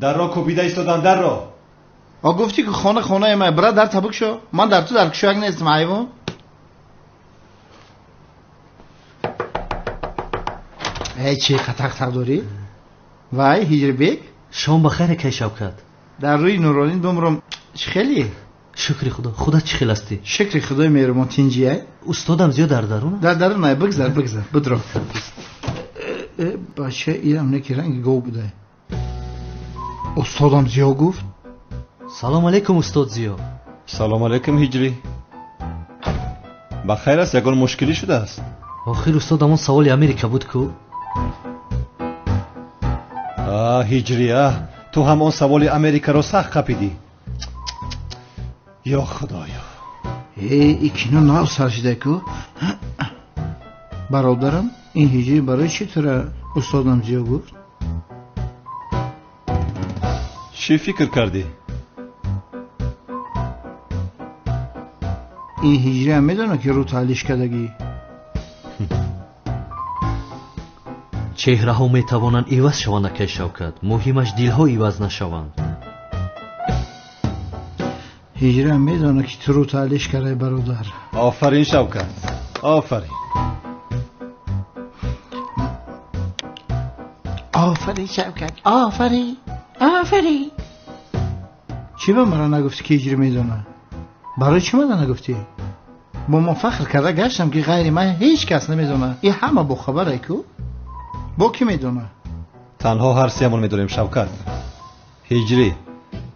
در را کوبیده ایستادن در را. گفتی که خانه ما برا در تبک شو. من در تو در کشوک نیستم حیوان. ای چی قطق داری؟ وای هجری بیگ شام بخیر که شوکت. در روی نورالین بمرم خیلی. شکر خدا چی خیلی هستی؟ شکر خدای مهربان تینجیه. استادم زیاد درونه؟ در نه بگذر بدرو. باشه اینم نکی رنگ گو بوده. استادم زیا گفت. سلام علیکم استاد زیا. سلام علیکم هجری. بخیر است؟ یگان مشکلی شده است؟ آخر استاد همون سوال امریکا بود کو؟ هجری تو همون سوال امریکا رو سخت خپیدی. یا خدایا. ای کینو ناو سرشده کو؟ برادرم این هجری برای چی طور استادم زیا گفت؟ چی فکر کردی؟ این هجری هم میدونه که رو تعلیش کردگی. چهره ها میتوانند ایواز شوند که شوکت. مهمش دل ها ایواز نشوند. هجری هم میدونه که تو رو تعلیش کرده برادر. آفرین شوکت. آفرین شوکت. آفرین. چی به مرا نگفتی که هجری میدونه؟ برای چی من نگفتی؟ با ما فخر کرده گشتم که غیر من هیچ کس نمیدونه. این همه با خبره کو؟ با کی میدونه؟ تنها هر سیمون میدونیم شوکت. هجری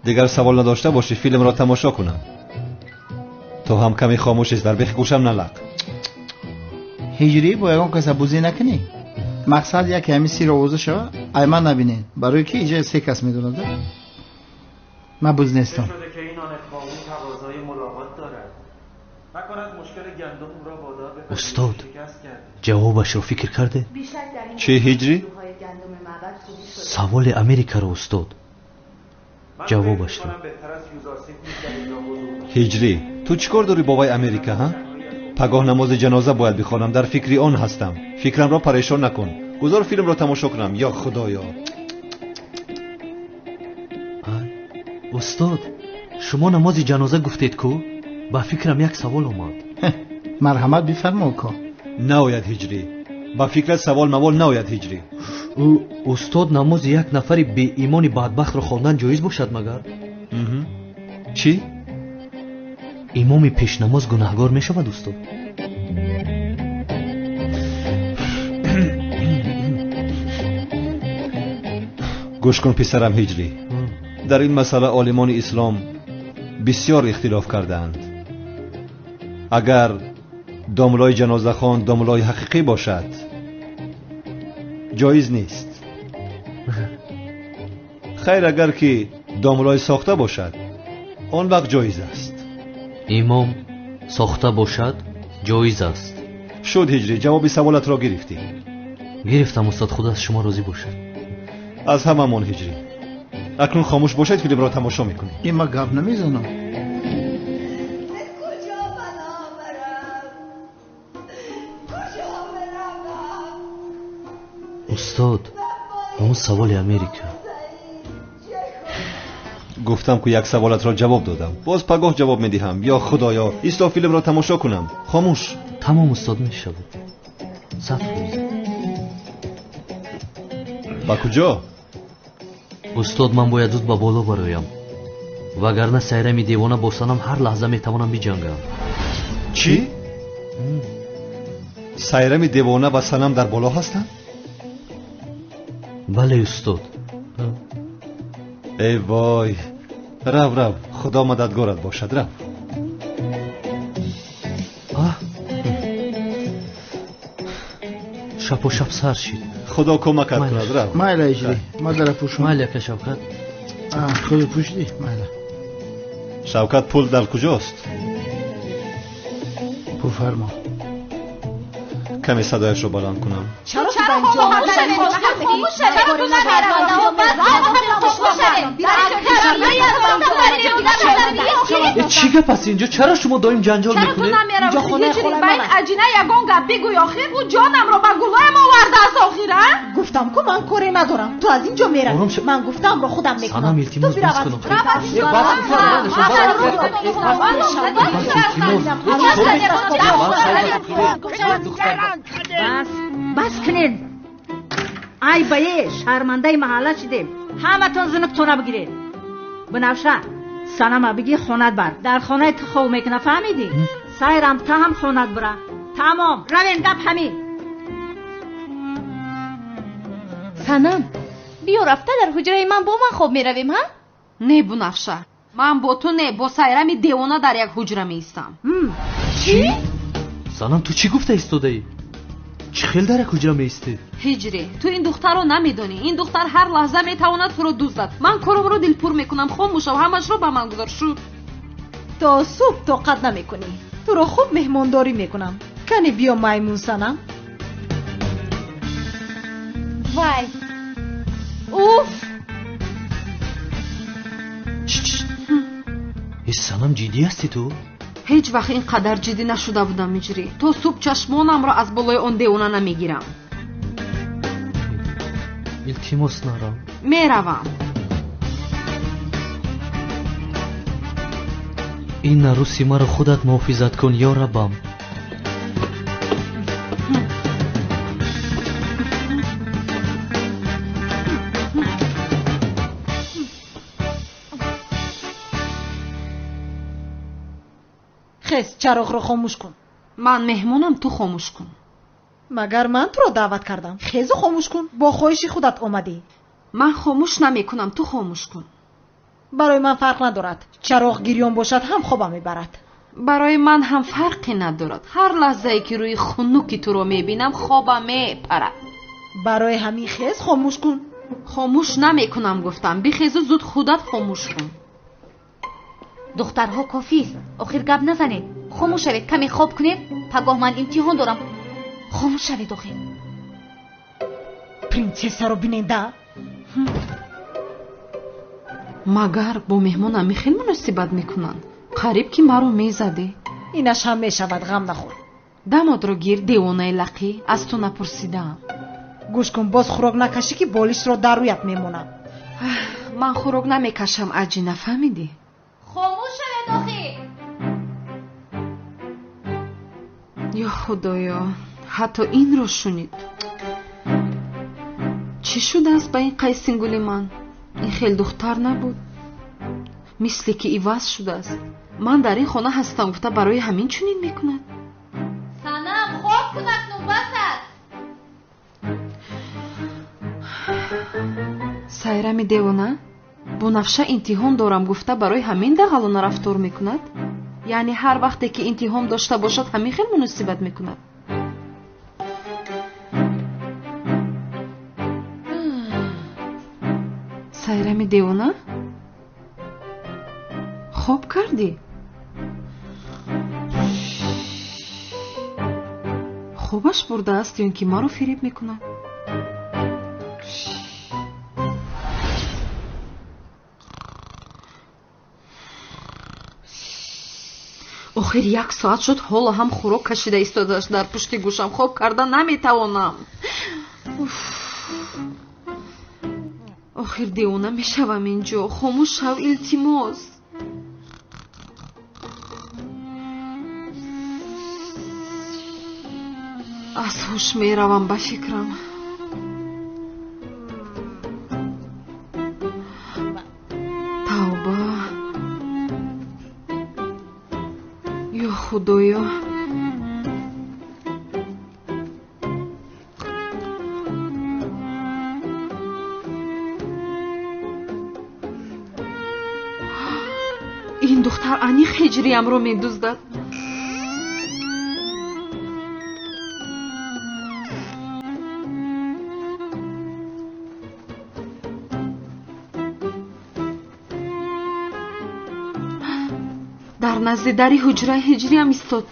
دیگر سوال نداشته باشی فیلم را تماشا کنم. تو هم کمی خاموش است در بیخ گوشم نلق. هجری با یکان کس بوزی نکنی. مقصد یک همی سیر آوازه شوه ای من نبینین. برای که اینجا سه کس میدونه ده؟ من بوز نیستم. شده که این آن اتفاقی تقاضای ملاقات دارد. نکند مشکل گندم را وادار به استاد جوابش رو فکر کرده؟ چی هجری؟ سوال امریکا رو استاد جوابش رو. هجری تو چیکار داری بابای امریکا ها؟ پگاه نماز جنازه باید بخوانم، در فکری آن هستم. فکرم را پریشان نکن. گذار فیلم را تماشا کنم. یا خدایا. استاد شما نماز جنازه گفتید کو؟ با فکرم یک سوال اومد. مرحمت بفرما که ناید هجری. با فکرت سوال موال ناید هجری. استاد نماز یک نفری بی ایمانی بدبخت رو خواندن جایز باشد مگر؟ چی؟ امام پیش نماز گناهگار می شود استاد؟ گوش کن پسرم هجری. در این مسئله عالمان اسلام بسیار اختلاف کردند. اگر داملای جنازه خوان داملای حقیقی باشد جایز نیست. خیر اگر که داملای ساخته باشد آن وقت جایز است. امام ساخته باشد جایز است. شد هجری جواب سوالت را گرفتی. گرفتم استاد. خدا از شما راضی باشد. از هممون هجری. اکنون خاموش باشید فیلم را تماشا میکنید. این ما گپ نمیزنم. استاد اون سوال امریکا. گفتم که یک سوالت را جواب دادم. باز پگاه جواب میدهم. یا خدایا ایستا فیلم را تماشا کنم. خاموش. تمام استاد میشود. صف روز. با کجا؟ استاد من باید زود با بالا برایم. وگرنه سیرمی دیوانه با سنم هر لحظه میتوانم بجنگم. چی؟ سیرمی دیوانه و سنم در بالا هستند؟ بله استاد. ای وای. رو خدا مددگارت باشد. رو. شب و شب سر شید. خدا کمکت کند. رو. مایلا اجری ما در پوشم. مایلا که شوکت. خود پوشیدی. مایلا. شوکت پول در کجاست؟ بفرما. کمی صدایش رو بلند کنم. چرا اینجا خاموش شدی؟ چرا تو نمی‌رد؟ چی که پس اینجا چرا شما دائم جنجال میکنید؟ چرا تو نمی‌رد؟ این عجینه یگان گپ بگوی آخر او جانم رو با گلویم آورده است آخر. ندارم؟ گفتم که من کاری ندارم. تو از اینجا میرم. من گفتم رو خودم میکنم. سنم التماس بس کنم. بس کنین. ای بایه شرمنده محله شدیم. همه تون زنبتونه بگیرید. بنفشه سنم بگی خونت بر. در خونه تخو میکنه فهمیدی؟ سایرم تا هم خونت بره. تمام روین گپ همین. سنم بیا رفته در حجره من با من خوب میرویم ها؟ نه بنفشه من با تو نه با سایرمی دیوانه در یک حجره میستم. چی؟ سنم تو چی گفته ایستاده ای؟ چی خیلی در یک حجره میستی؟ هجری تو این دختر رو نمیدونی. این دختر هر لحظه میتواند تو رو دزدد. من کارم رو دلپور میکنم. خاموش شو همش رو به من گذار. شد تا صبح طاقت نمیکنی. تو رو خوب مهمانداری میکنم. کنی بیا میمون سنم. وای اوف ای سنم جدی هستی تو؟ هیچ وقت اینقدر جدی نشده بودم میجری. تو صبح چشمانم را از بالای اون دیوانه نمیگیرم. التماس نرم. میروم. این نروسی مرا خودت محافظت کن یا ربم. خیز چراغ رو خاموش کن. من مهمونم تو خاموش کن. مگر من تو رو دعوت کردم؟ خیز خاموش کن. با خواهش خودت اومدی. من خاموش نمیکنم تو خاموش کن. برای من فرق ندارد. چراغ گریان باشد هم خوابم میبرد. برای من هم فرقی ندارد. هر لحظه ای که روی خنوکی تو رو میبینم خوابم میپرد. برای همین خیز خاموش کن. خاموش نمیکنم گفتم. بخیز زود خودت خاموش کن. دخترها کافیست. آخر گپ نزنید. خاموش شوید کمی خواب کنید. پگاه من امتحان دارم. خاموش شوید آخر. پرنسس رو بیننده. مگر با مهمانم خیلی مناسبت میکنن. قریب که مرا میزده. اینش هم میشود غم نخور. داماد رو گیر دیوانه لقی. از تو نپرسیدم. گوش کن باز خوراک نکشی که بالش رو در رویت میمونم. من خوراک نمیکشم اجی نفهمیدی؟ خاموش شوید آخر. یا خدایا حتی این رو شنید. چی شده است با این قیسینگولی من؟ این خیلی دختر نبود. مثل که ایواز شده است. من در این خانه هستم گفته برای همین چنین میکند. سنم خواب کند نوبت است. سایرمی دیوانه بنفشه امتحان دارم گفته برای همین دغلانه رفتار میکند. یعنی هر وقتی که امتحان داشته باشد همین خیلی مناسبت میکند. سایرمی دیوانه خوب کردی. خوبش برده است یا اینکه ما رو فریب میکنه. آخر 1 ساعت شد حالا هم خوراک کشیده ایستاده است در پشت گوشم. خوب کردن نمیتوانم. آخر دیوانه میشوم اینجا. خاموش شو التماس. از هوش میروم به فکرم. توبه یا خدایا. این دختر انیق هجریم رو میدزدد. در نزد دری حجره هجریم ایستاد.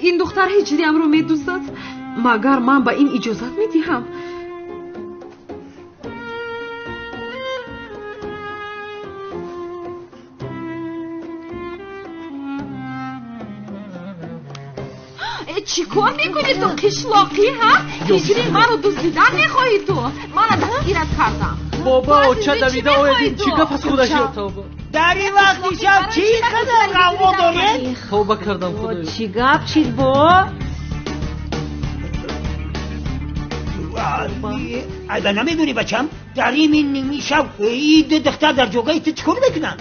این دختر هجریم رو میدزدد. مگر من با این اجازت میدهم؟ چی کار میکنی تو قشلاقی ها؟ هیچی من رو دزدیدن میخواهی تو؟ من دستگیرت کردم. بابا چه دویده اویدین چی گپ از خودش توبه در این وقتی شب چی قدر قوا داره؟ توبه کردم خدایا. چی گپ چیز با؟ اگه نمیدونی بچم در این نیمی شب این دختر در جوگه تو چکار بکنن؟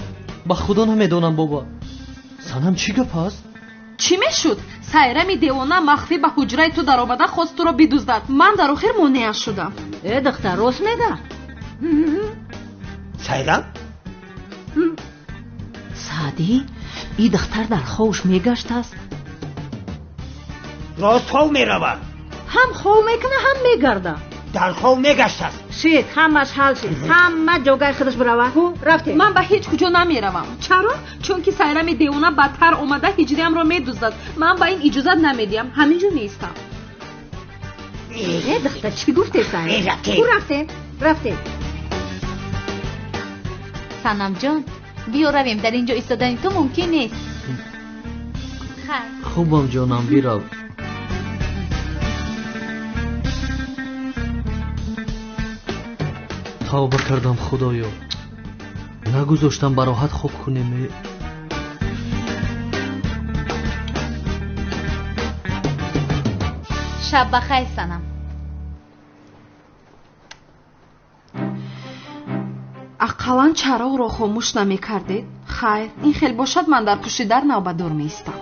با خدا نمیدونم بابا. سنم چی گپ است؟ چی میشد؟ سایرمی دیوانه مخفی به حجره تو در آمده خواست تو را بدزدد. من در آخر مانع شدم. دختر راست میگه؟ سایرم؟ سعدی این دختر در خوش میگشت است؟ راست خواه میرود. هم خواه میکنه هم میگرده. در خواه میگشت است. شید همش حل شد. همه جوگه خودش بروه. رفته. من به هیچ کجا نمیروم. چرا؟ چون که سایرمی دیوانه بدتر اومده هجریم را میدزدد. من به این اجازه نمیدیم. همینجور نیستم. دختر چی گفته سایرم؟ رفته. سنم جان بیا رویم، در اینجا ایستادن تو ممکن نیست. خیر خوبم جانم بیرو. توبه کردم خدایا، نگذاشتم براحت خوب کنیم. شب بخیر سنم. اقلان چراغ را خاموش نمی کردید؟ خیر این خیلی باشد من در پشت در نوبدار می ایستم.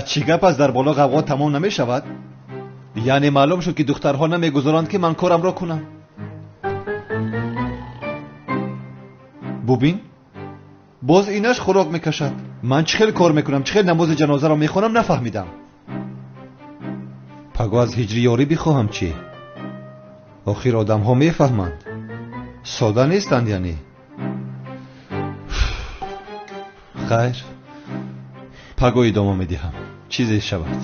چی گپ است در بالا غوغا تمام نمی شود؟ یعنی معلوم شد که دخترها نمی گذارند که من کارم را کنم. ببین باز اینش خوراک میکشد. من چخیل کار میکنم، چخیل نماز جنازه را میخونم نفهمیدم. پگو از هجری یاری بخواهم چی؟ آخر آدم ها میفهمند، ساده نیستند. یعنی خیر پگو ادامه میدهم چیزی شود.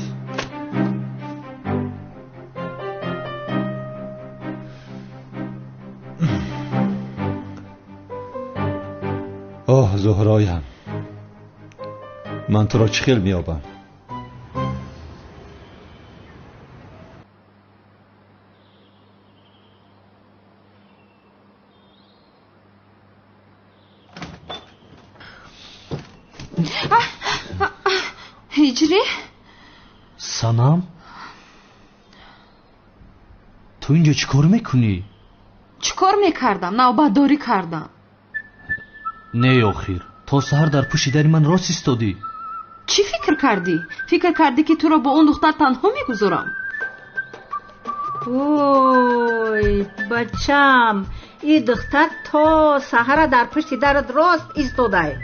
آه زهرایم، من تو را چخیل میابم. هجری؟ سنم؟ تو اینجا چی کار میکنی؟ چی کار میکردم؟ نوبتداری کردم. نه آخر تا سحر در پشت در من راست ایستادی. چی فکر کردی؟ فکر کردی که تو را با اون دختر تنها میگذارم؟ اوی بچم، این دختر تا سحر در پشت درت راست ایستاده.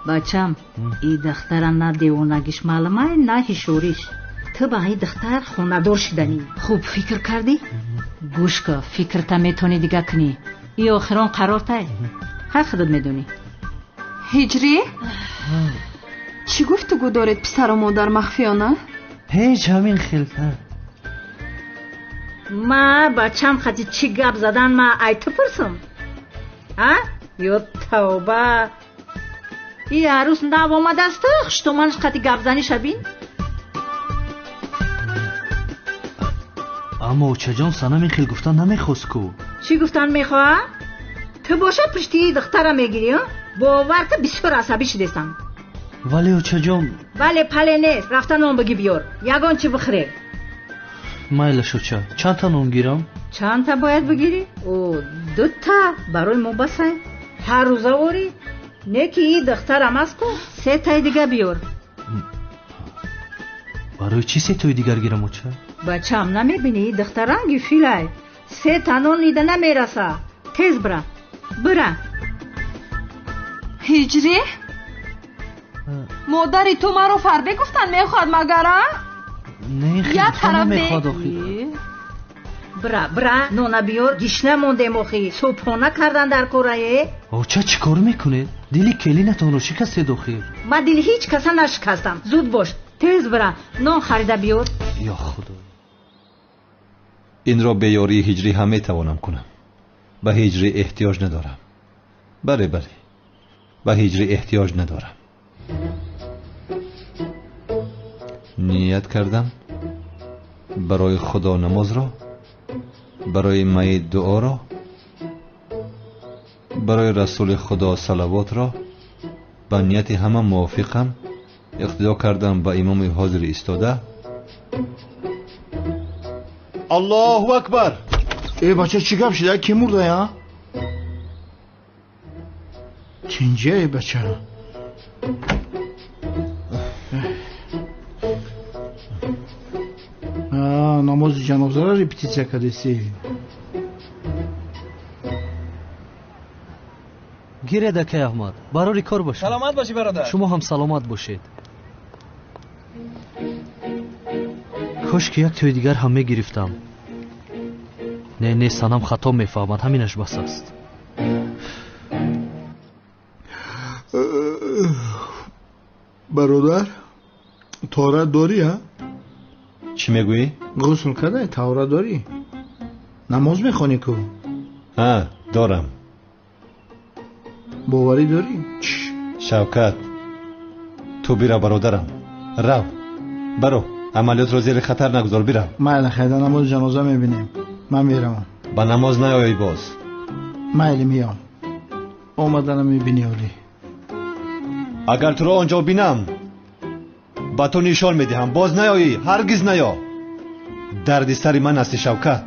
بچم این دختر نه دیوانگیش معلومه نه هیشوریش. تو با این دختر خوندار شدنی. خوب فکر کردی؟ گوش که فکرتا میتونی دیگه کنی. این آخران قرار تای هر خودت میدونی. هجری؟ چی گفتگو دارید پسر و مادر مخفیانه؟ هیچ همین خیلتر. ما بچم خطی چی گپ زدن ما ای تو پرسم؟ یا توبه، این عروس نو آمده است خشتومانش خطی گپ زنی شبین؟ اما چجان سنم این خیل گفتن نمیخواست کو. چی گفتن میخواه؟ تو باشد پشتی دختره میگیری؟ باور که بسیار عصبی شدیستم. ولی او چجان؟ ولی پله نیست، رفتن اون بگی بیار یگان چی بخره. مایل شد چند تا نون گیرم؟ چند تا باید بگیری؟ او 2 تا برای ما بسه. هر روزه وری نه که این دختر هم از کن 3 تا دیگه بیار. برای چی 3 تا دیگر گیرم او چه؟ بچه هم نمیبینی دختر رنگی فیله 3 تا نون لیده نمیرسه. تیز برا. هجری؟ مادری تو من رو فربه گفتن میخواد مگره؟ نه خیلی گفتن نمیخواد آخی. برا نونه بیار گیشنه مونده مخی صبحانه کردن در کره. آچه چی کار میکنه؟ دلی کلی نتانو شکسته داخل. من دل هیچ کسا نشکستم. زود باش تیز برا نون خریده بیار. یا خدا، این را به یاری هجری هم میتوانم کنم. به هجری احتیاج ندارم. بله به هجری احتیاج ندارم. نیت کردم برای خدا نماز را، برای میت دعا را، برای رسول خدا صلوات را با نیت همه موافقم اقتدا کردم به امام حاضر ایستاده. الله اکبر. ای بچه چی گپ شده؟ کی مرده یا؟ چنجه ای بچه؟ نماز جنازه را ریپتیسیا کردیسی. گیره دکه احمد برای کار باشید. سلامت باشی برادر. شما هم سلامت باشید. کاش که یک توی دیگر هم میگرفتم. نه سنم خطا میفهمد، همینش بس است. برادر طهارت داری ها؟ چی میگویی؟ غسل کرده طهارت داری؟ نماز میخونی کو؟ ها دارم. باوری داری؟ شوکت تو بیرا برادرم، رو برو عملیات رو زیر خطر نگذار. بیرم. مایل خیلی نماز جنازه میبینیم. من میرم. با نماز نیایی باز. مایل میام. اومدنم میبینی اولی. اگر تو رو آنجا بینم با تو نشان میدهم باز نیایی. هرگز نیا. دردی سری من است شوکت.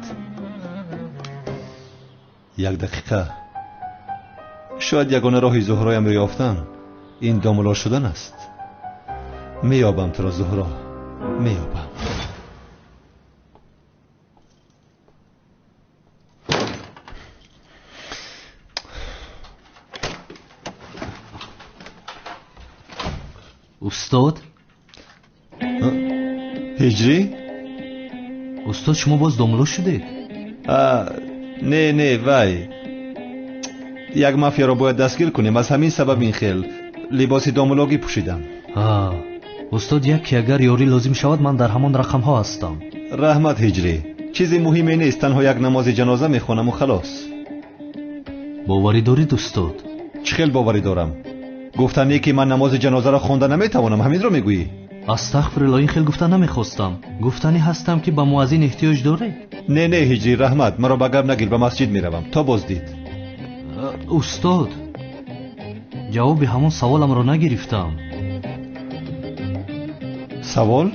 یک دقیقه شاید یگانه راهی زهرایم رو یافتن این داملا شدن است. میابم تو را زهرا، میابم. استاد هجری؟ استاد شما باز داملا شدید؟ نه وای، یک مافیا را باید دستگیر کنیم. از همین سبب این خیل لباس داملاگی پوشیدم. استاد یک اگر یاری لازم شود من در همان رقم ها هستم. رحمت هجری، چیزی مهمی نیست، تنها یک نماز جنازه میخونم و خلاص. باوری دارید استاد؟ چه خیل باوری دارم؟ گفتنی که من نماز جنازه را خوانده نمیتوانم، همین را میگویی؟ استغفرالله، این خیل گفتن نمیخواستم. گفتنی هستم که به مؤذن احتیاج داره. نه هجری رحمت، مرا به گپ نگیر، به مسجد میروم. تا بازدید. استاد جواب همون سوالم را نگرفتم. سوال؟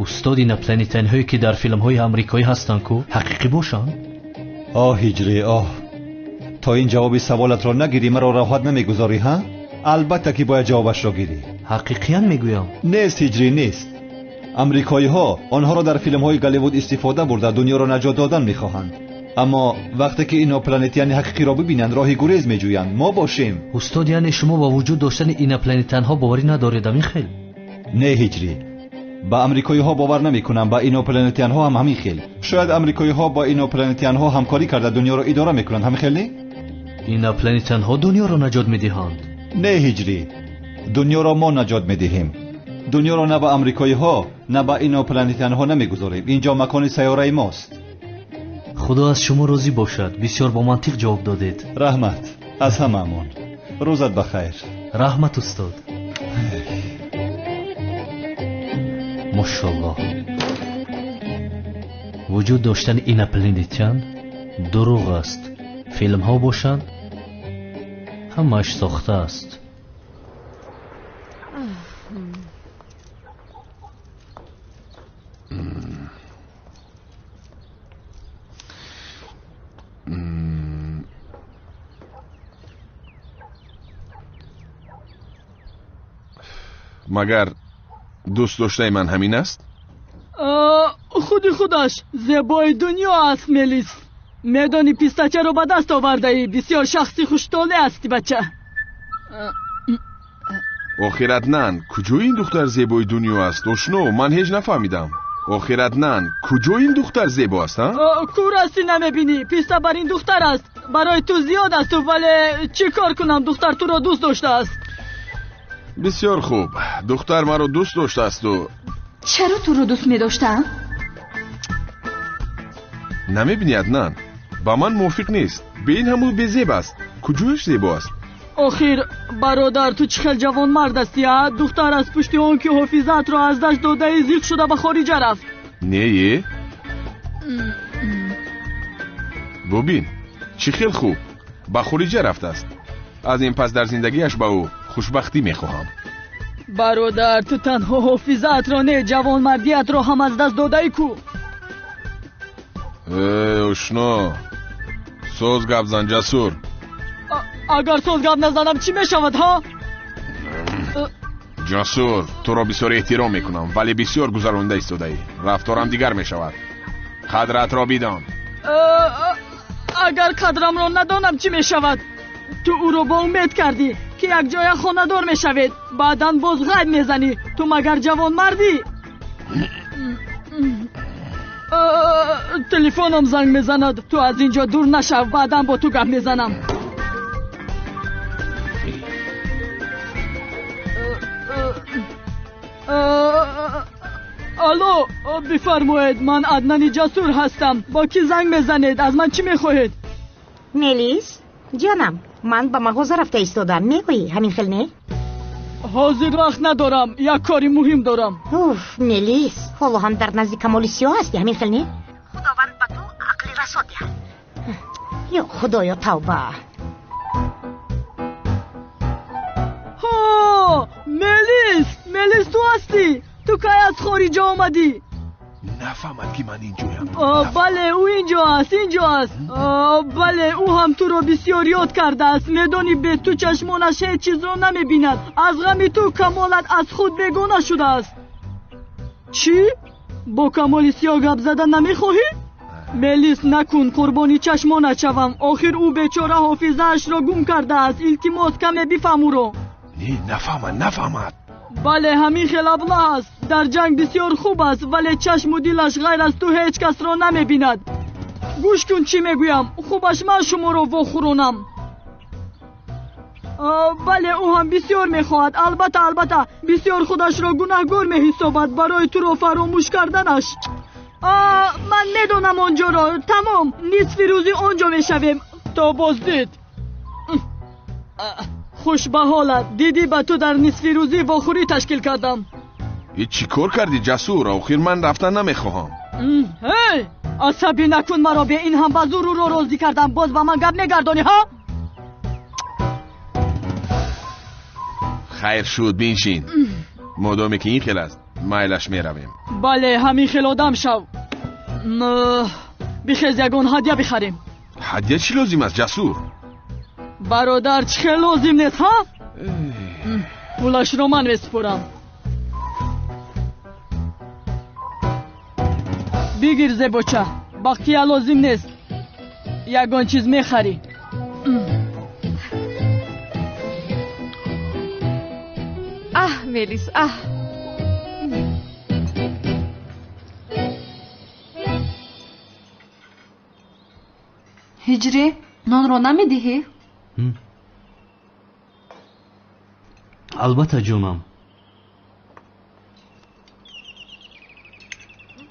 استاد این پلانتین هایی که در فیلم های امریکایی هستن کو حقیقی باشن؟ هجری تا این جواب سوالت را نگیری مرا راحت نمیگذاری ها؟ البته که باید جوابش را گیری. حقیقیاً میگویم. نیست هجری، نیست. امریکایی ها آنها را در فیلم های گالیوود استفاده برده دنیا را نجات دادن میخواهند، اما وقتی که اینا پلانتیان حقیقی را ببینند راهی گریز میجویند. ما باشیم. استاد یعنی شما با وجود داشتن این پلانتیان ها باوری ندارید؟ همین خیل. نه هجری، با امریکایی ها باور نمیکنم، با اینا پلانتیان ها هم همین خیل. شاید امریکایی ها با اینا پلانتیان ها همکاری کرده دنیا را اداره میکنند، همین خیل نه؟ اینا پلانتیان ها دنیا را نجات میدهند. نه هجری، دنیا را ما نجات میدهیم. دنیا را نه با امریکایی ها نه با اینا پلانتیان ها نمیگذاریم. اینجا مکان سیاره ماست. خدا از شما راضی باشد. بسیار با منطق جواب دادید. رحمت، از هممون. روزت بخیر. رحمت استاد. ماشاءالله. وجود داشتن این پلانتیان دروغ است. فیلم ها باشند همش ساخته است. مگر دوست داشته من همین است؟ خودش زیبای دنیا است ملیس. میدانی پیستچه رو به دست آورده ای. بسیار شخصی خوشتاله هستی بچه. آخرت نن کجا این دختر زیبای دنیا است؟ اشنو من هیچ نفهمیدم. آخرت نن کجا این دختر زیبا است؟ کور هستی نمیبینی؟ پیسته بر این دختر است. برای تو زیاد است ولی چی کار کنم؟ دختر تو رو دوست داشته است. بسیار خوب، دختر مرا دوست داشته است. و چرا تو رو دوست می داشتم؟ نمیبینی عدنان؟ با من موافق نیست. به این همو بزیب است. کجایش زیبا است؟ آخر برادر تو چه خیلی جوان مرد هستی ها؟ دختر از پشت اون که حافظت را از دست داده زیق شده به خارج رفت. نه ببین چه خیلی خوب به خارج رفته است. از این پس در زندگیش با او خوشبختی میخواهم. برادر تو تنها حافظت را نه جوان مردیت را هم از دست داده ای کو. اشنا سوز گپ زن جسور. اگر سوز گپ نزنم چی میشود ها؟ جسور تو را بسیار احترام میکنم ولی بسیار گذرانده ایستاده ای. رفتارم دیگر میشود. قدرت را بدان. اگر قدرم را ندانم چی میشود؟ تو او رو با امید کردی که یک جای خانه دار میشوید بعداً باز غیب میزنی. تو مگر جوان مردی؟ تلفنم زنگ میزند. تو از اینجا دور نشو بعداً با تو گپ میزنم. الو بفرمایید من عدنان جسور هستم. با کی زنگ میزنید؟ از من چی میخواهید؟ ملیس جانم من با مغازه رفته ایستادم. میگویی همین خیلی نه؟ حاضر وقت ندارم یک کاری مهم دارم. اوف ملیس حالا هم در نزدیک کمال سیاه هستی همین خیلی نه؟ خداوند با تو عقل رسا دهد. یا خدایا توبه. ها ملیس تو هستی؟ تو که از خارج آمدی؟ نفهمد که من اینجایم. بله او اینجا است. بله او هم تو رو بسیار یاد کرده است. میدانی به تو چشمانش هیچ چیز رو نمیبیند. از غم تو کمالت از خود بیگانه شده است. چی؟ با کمال سیاه گپ زدن نمیخواهی؟ ملیس نکن قربانی چشمانت شوم. آخر او بیچاره حافظه‌اش را گم کرده است. التماس کمی بفهم او رو. نه نفهمد. بله همین خیلی ابله است. در جنگ بسیار خوب است ولی چشم و دلش غیر از تو هیچ کس را نمیبیند. گوش کن چی میگویم. خوبش من شما را واخورونم. بله او هم بسیار میخواهد. البته بسیار خودش را گناهگار میحسابد برای تو را فراموش کردنش. من میدونم آنجا را. تمام نصف روزی آنجا میشویم. تا بازدید. خوش به حالت. دیدی به تو در نصف روزی واخوری تشکیل کردم. ای چی کار کردی جسور؟ آخر من رفتن نمیخواهم. هی عصبی نکن مرا. به این هم بزور رو راضی کردم باز با من گپ نگردانی ها. خیر شد بینشین. مادامی که این خیل است مایلش میرویم. بله همین خیل آدم شو. بخیز یگان هدیه بخریم. هدیه چی لازم است جسور؟ برادر چه خیلی لازم نیست ها؟ پولش رو من بسپرم. بگیر زبوچه. بقیه لازم نیست. یگان چیز میخری. ملیس هجری نان رو نمیدهی؟ البته جونم.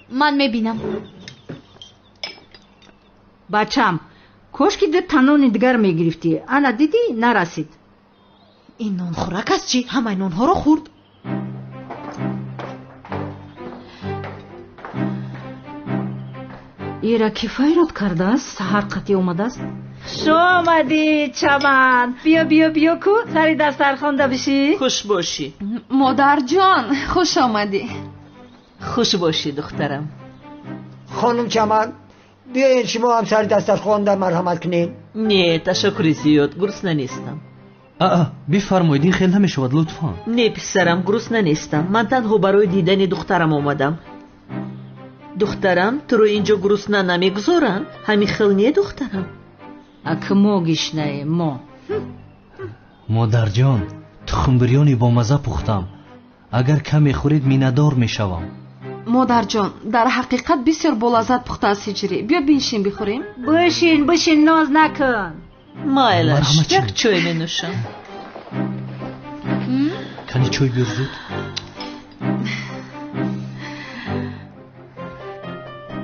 من میبینم. بچم کاش که ده تنان دیگر میگرفتی. انا دیدی نرسید. این نان خورک است چی؟ همه نان ها رو خورد. ایرا کی فایرات کرده است؟ سحر قطعی اومده است. شو آمدی چمن. بیا کو سری دسترخوان ده بشی. خوش باشی مادر جان. خوش آمدی. خوش باشی دخترم. خانم چمن بیاین شما هم سر دسترخوان ده مرحمت کنین. نه تشکر زیاد گرسنه نیستم. بفرمایید این خیلی نمیشود لطفا. نه پسرم گرسنه نیستم. من تنها برای دیدن دخترم آمدم. دخترم تو رو اینجا گرسنه نمیگذارن؟ همین خیلی نیه دخترم. اک ما گشنه ما. مادر جان تخم بریانی با مزه پختم. اگر کمی خورید مینه‌دار میشوم. مادر جان در حقیقت بسیار بولذت پخته است هجری. بیا بینشین بخوریم. بشین ناز نکن. مایلش یک چای می نوشم. کنی چای بیار زود.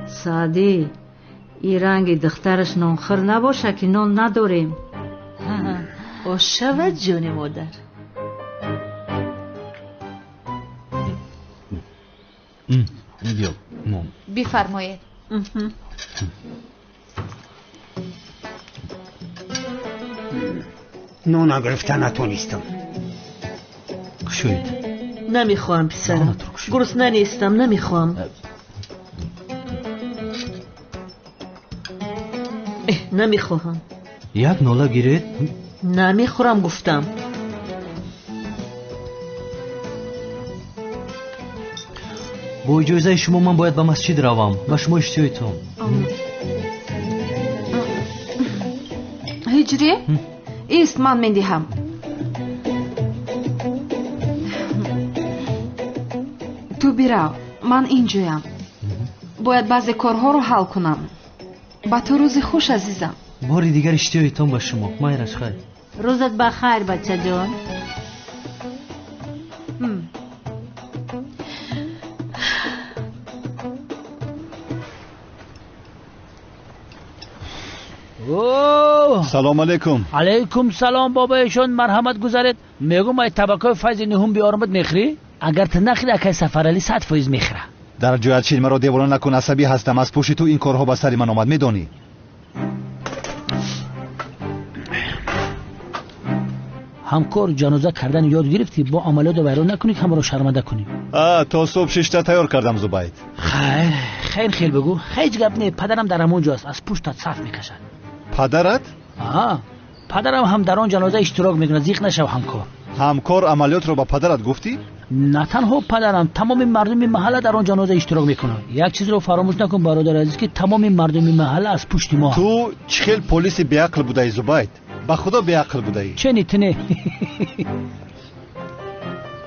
سعدی این رنگ دخترش نانخور نباشه که نان نداریم. شود جان مادر. بیا بفرمایید. نون گرفتن نتونستم. شوید. نمیخوام پسرم. گرسنه نیستم، نمیخوام. نمیخوام. یک ناله گیرید؟ نمیخورم گفتم. با اجازه شما من باید به مسجد روم و شما اشتیایتون. هجری؟ ایست من میدهم. تو بیرو، من اینجایم. باید بعضی کارها رو حل کنم. با تو روز خوش عزیزم. باری دیگر اشتیایتون با شما. مایرش خیر. روزت بخیر بچه جان. سلام علیکم. علیکم سلام بابا ایشون مرحمت گذارید. میگم ای طبقه فیض نهم بیارمت میخری؟ اگر تو نخری اکی سفرعلی 100% میخره. در جهت چین مرا دیوانه نکن، عصبی هستم. از پشت تو این کارها به سر من آمد، میدانی؟ همکار جنازه کردن یاد گرفتی، با عملیات ویران نکنی که همه رو شرمنده کنی. تا صبح 6 تا تیار کردم زبید. خیر بگو. هیچ گپ نه. پدرم در همونجاست، از پشتت صف میکشد. پدرت؟ پدرم هم در آن جنازه اشتراک میکنه. زیق نشو همکار عملیات رو با پدرت گفتی؟ نه تنها پدرم، تمام مردم محله در آن جنازه اشتراک میکنن. یک چیز رو فراموش نکن برادر عزیز که تمام مردم محله از پشت ما. تو چخیل پلیس بیعقل بودی زبید؟ با خدا بیعقل بودی. چه نیتنه؟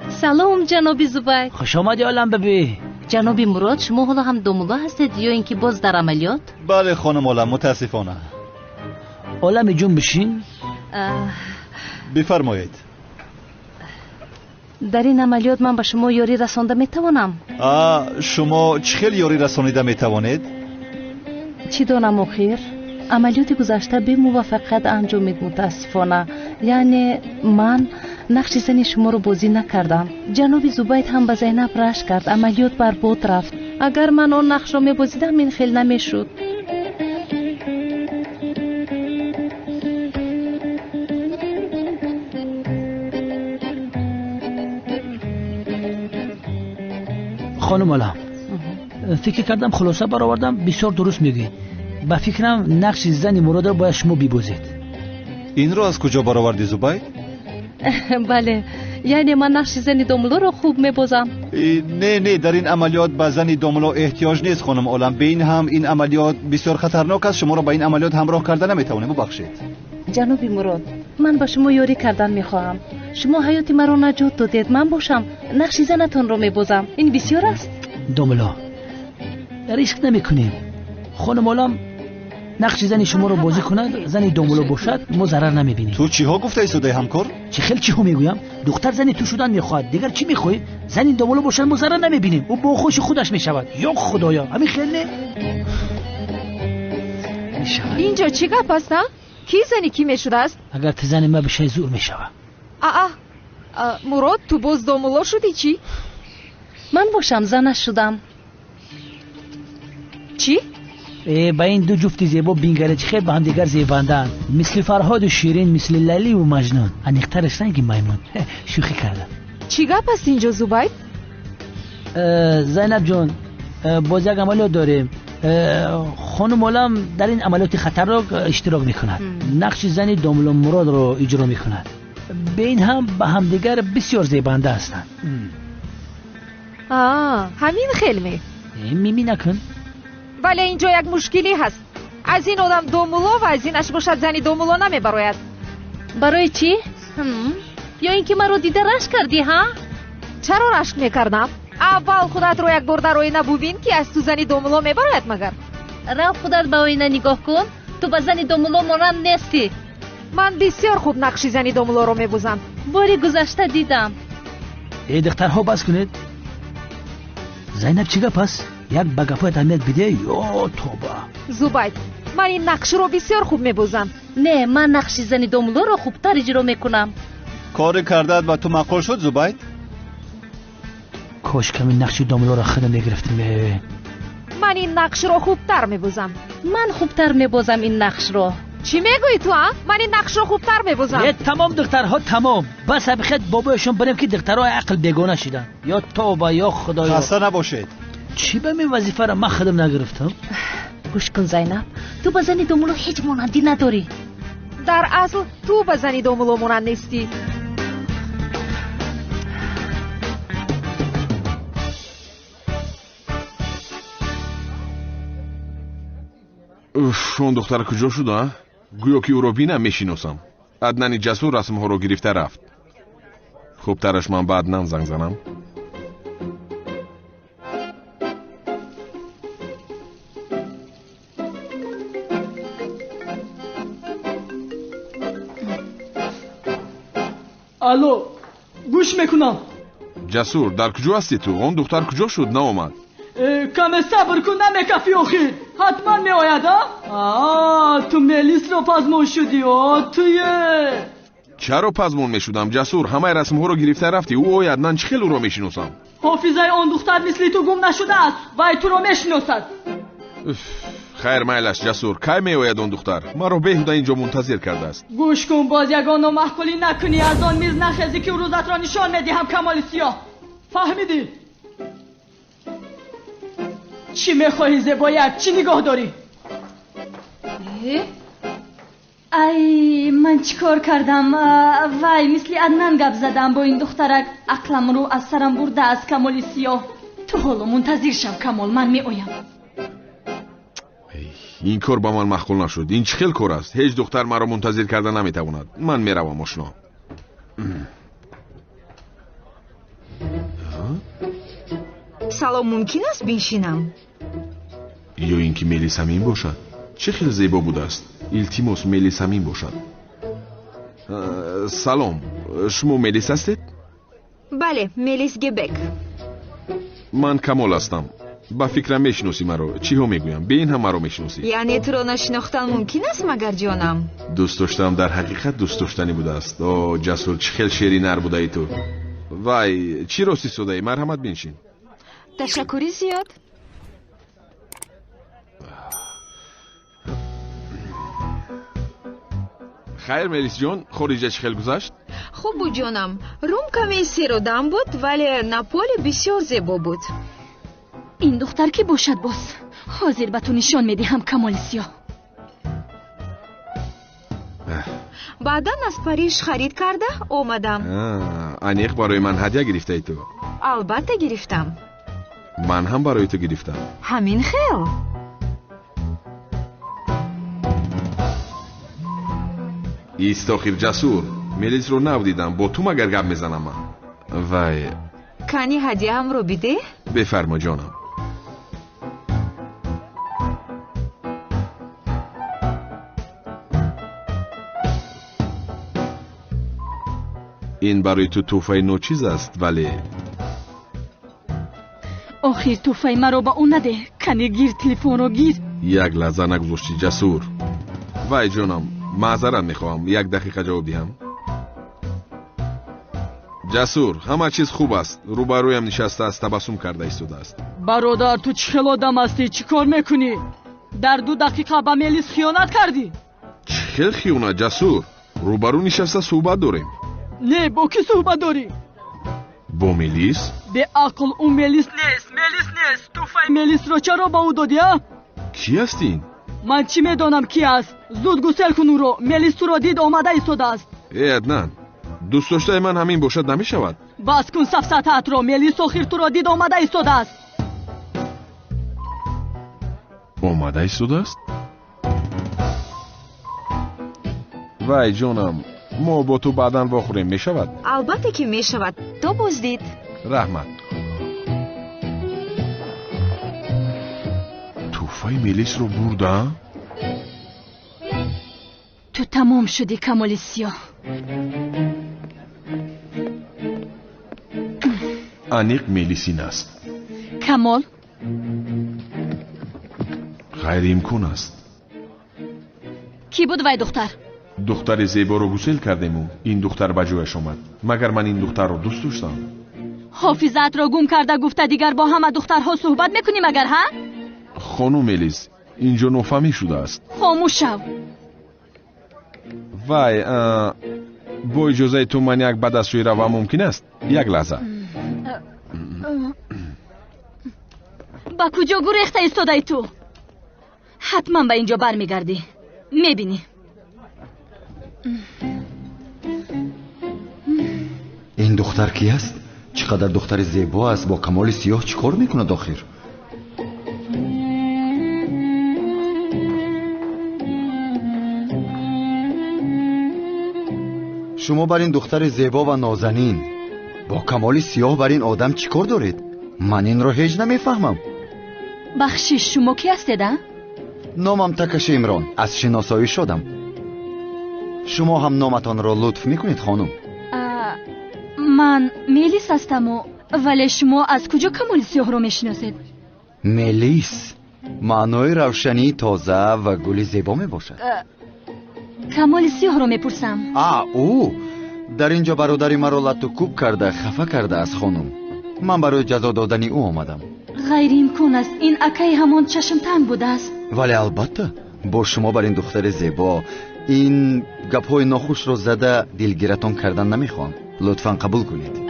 سلام جناب زبید. خوش آمدی عالم ببی. جناب مراد، شما حالا هم دومولا هستید یا اینکه باز در عملیات؟ بله خانم عالم، متاسفانه. عالم جون بشین. بفرمایید. در این عملیات من به شما یاری رسانده میتوانم؟ شما چخیل یاری رسانیده میتوانید؟ چی دانم آخر؟ عملیات گذشته به موفقیت انجامید متاسفانه. یعنی من نقش زن شما رو بازی نکردم. جناب زبید هم به زینب رشک کرد، عملیات برباد رفت. اگر من آن نقش رو میبازیدم این خیل نمیشد. خانم عالم، فکر کردم خلاصه برآوردم. بسیار درست میگی. با فکرم نقش زن مراد رو باید شما ببازید. این رو از کجا برآوردی زبید؟ بله، یعنی من نقش زن دوملو رو خوب میبازم. نه در این عملیات به زن دوملو احتیاج نیست خانم عالم. به این هم این عملیات بسیار خطرناک است. شما رو با این عملیات همراه کردن نمیتونه. ببخشید جناب مراد، من با شما یاری کردن میخواهم. شما حیات مرا نجات دادید، من باشم نقش زنتون رو میبازم. این بسیار است. دوملو ریسک نمیکنیم. خانم عالم نقش زن شما رو بازی کند، زن دوملو باشد، ما ضرر نمیبینیم. تو چی ها گفته ایستاده همکار؟ چی ها میگویم؟ دختر زنی تو شدن میخواد. دیگر چی میخوای؟ زن دوملو باشد، ما ضرر نمیبینیم. او با خوش خودش میشود. یا خدایا همین خیلی نه. اینجا چی گپ است؟ کی زنی کی میشده است؟ اگر تو زن ما بشه زور میشود. مراد تو باز دوملو شدی چی؟ من باشم زنش شدم. چی؟ با این دو جفت زیبا بینگرچ خیلی با هم دیگر زیباندن، مثل فرهاد و شیرین، مثل لیلی و مجنون. انیخترش رنگی میمون. شوخی کردم. چی گپ است اینجا زبید؟ زینب جان، باز یک عملیات داریم. خانم عالم در این عملیات خطرناک اشتراک میکند. نقش زن دوملو مراد رو اجرا میکند. به این هم با هم دیگر بسیار زیبانده هستند. همین خیلی میمی نکن. ولی اینجا یک مشکلی هست. از این آدم دوملو و از اینش باشد زنی دوملو نمیبراید. برای چی؟ یا اینکه من رو دیده رشک کردی ها؟ چرا رشک میکردم؟ اول خودت رو یک بار در آینه ببین که از تو زنی دوملو میبراید مگر. رو خودت به آینه نگاه کن. تو به زنی دوملو مانند نیستی. من بسیار خوب نقش زنی دوملو رو میبوزم. باری گذشته دیدم. دخترها بس کنید. زینب چی گپ است؟ یک بگفت اهمیت بده یا توبه. зубайд, ман ин нақшро бисёр хуб мебозам. не ман нақши зани домулоро хубтар иҷро мекунам. کار کردت و تو مقبول شد زبید؟ کاش کمی نقشی داملو را خودم میگرفتم. ман ин нақшро хубтар мебозам. ман хубтар мебозам ин нақшро. чӣ мегӯӣ ту а? ман ин нақшро хубтар мебозам. тамом духтарҳо тамом. бас абихет бобояшон бинем ки духтарҳои ақл бегона шидан. ё тоба ё худоё. хаста набошед. чӣ ба мин вазифаро ман худам нагирифтам? гӯш кун зайнаб, ту ба зани домуло ҳеҷ монандӣ надорӣ. дар асл ту ба зани домуло монанд нестӣ. он духтар куҷо шуда? гӯё ки ӯро бинам мешиносам. аднани ҷасур расмҳоро гирифта рафт. хубтараш ман ба Аднан занг занам. алло, гӯш мекунам. ҷасур, дар куҷо ҳастӣ ту? он духтар куҷо шуд, наомад? каме сабр кун, намекафӣ охир. ҳатман меояд а? ту мелисро пазмон шудӣ туе. чаро пазмон мешудам ҷасур? ҳамаи расмҳоро гирифта рафтӣ. ӯ ояд, ман чӣ хел ӯро мешиносам? ҳофизаи он духтар мисли ту гум нашудааст. вай туро мешиносад. хайр майлаш ҷасур, кай меояд он духтар? маро беҳуда инҷо мунтазир кардааст. гӯш кун, боз ягон номаҳқулӣ накунӣ. аз он миз нахезӣ ки рӯзатро нишон медиҳам. камоли сиёҳ, фаҳмидӣ? чӣ мехоҳӣ зебояк? чӣ нигоҳ дорӣ? ай ман чӣ кор кардам? вай мисли Аднан гап задам бо ин духтарак. ақламро аз сарам бурдааст. камоли сиёҳ, ту ҳоло мунтазир шав Камол, ман меоям. ин кор ба ман маъқул нашуд. ин чӣ хел кор аст? ҳеҷ духтар маро мунтазир карда наметавонад. ман меравам ошно. салом, мумкин аст биншинам? ё ин ки Мелис ҳамин бошад? чӣ хел зебо будааст. илтимос Мелис ҳамин бошад. салом, шумо Мелис ҳастед? бале, Мелис Гебек. ман Камол ҳастам. ба фикрам мешиносӣ маро. чиҳо мегӯям? беин ҳам маро мешиносӣ. яъне туро нашинохтан мумкин аст магарҷонам? дӯст доштам дар ҳақиқат дӯст доштанӣ будааст. о ҷасур, чӣ хел шери нар будаи ту. вай, чӣ рости содаӣ? марҳамат биншин. ташаккури зиёд. хайр Мелисҷон, хориҷа чӣ хел гузашт? хуб буд ҷонам. рум каме серодам буд, вале Наполи бисёр зебо буд. ин духтар ки бошад боз? ҳозир ба ту нишон медиҳам камоли сиёҳ. баъдан аз Париж харид карда омадам. аниқ барои ман ҳадя гирифтаи ту? албатта гирифтам. ман ҳам барои ту гирифтам. ҳамин хел. истохир ҷасур, Мелисро навдидам. бо ту магар гап мезанам ман? вай, кани ҳадияамро биде? бефармо ҷонам. ин барои ту тӯҳфаи ночиз аст, вале охир тӯҳфаи маро ба ӯ наде. кани гир телефонро гир. як лаҳза нагузошти ҷасур. вай ҷонам, маъзарат мехоҳам. як дақиқа ҷавоб диҳам? ҷасур, ҳама чиз хуб аст. рӯбарӯям нишастааст, табассум карда истодааст. бародар, ту чӣ хел одам ҳастӣ? чӣ кор мекунӣ? дар 2 дақиқа ба Мелис хиёнат кардӣ? чӣ хел хиёнат ҷасур? рӯбарӯ нишаста суҳбат дорем. не, бо кӣ суҳбат дорӣ? бо Мелис? беақл, ӯ Мелис нест. Мелис нест. тӯҳфаи Мелисро чаро ба ӯ додӣ? кӣ аст ин? ман чӣ медонам кӣ аст? зуд гусел кун ӯро. Мелис туро дид омада истодааст. Аднан, дӯст доштаи ман ҳамин бошад намешавад? бас кун сафсатаатро. Мелис охир туро дид омада истодааст. омада истодааст? вай ҷонам, мо бо ту баъдан вохӯрем, мешавад? албатта ки мешавад. то боздид. раҳмат. тӯҳфаи Мелисро бурда? ту тамом шудӣ камоли сиёҳ. аниқ Мелис ин аст. камол, غیر امکان است. کی بود وای دختر؟ دختر زیبا رو گسل کردیم و این دختر به جایش آمد. مگر من این دختر رو دوست داشتم؟ حافظت را گم کرده گفته دیگر با همه دخترها صحبت میکنی مگر ها؟ خانم الیز اینجا نفهمی شده است. خاموش شو. وای با اجازه تو من یک بدستوی روم ممکن است؟ یک لحظه. با کجا گریخته ایستاده تو؟ حتما به اینجا برمیگردی. میبینی این دختر کی است؟ چقدر دختر زیبا است. با کمال سیاه چیکار میکنه داخل؟ شما بر این دختر زیبا و نازنین با کمال سیاه بر این آدم چیکار دارید؟ من این را هیچ نمیفهمم. بخشش شما کی هستید؟ نامم تکش عمران. از شناسایی شدم. شما هم نامتان را لطف میکنید خانم؟ من میلیس هستم و ولی شما از کجا کمال سیاه رو میشناسید؟ میلیس معنای روشنی تازه و گل زیبا میباشد. کمال سیاه رو میپرسم. او در اینجا برادری مرا لطو کوب کرده خفه کرده است خانم. من برای جزا دادن او آمدم. غیر امکان است. این اکای همان چشم تنگ بوده است. ولی البته با شما بر این دختر زیبا این گپ‌های ناخوش رو زده دلگیرتان کردن نمیخوام. لطفاً قبول کنید.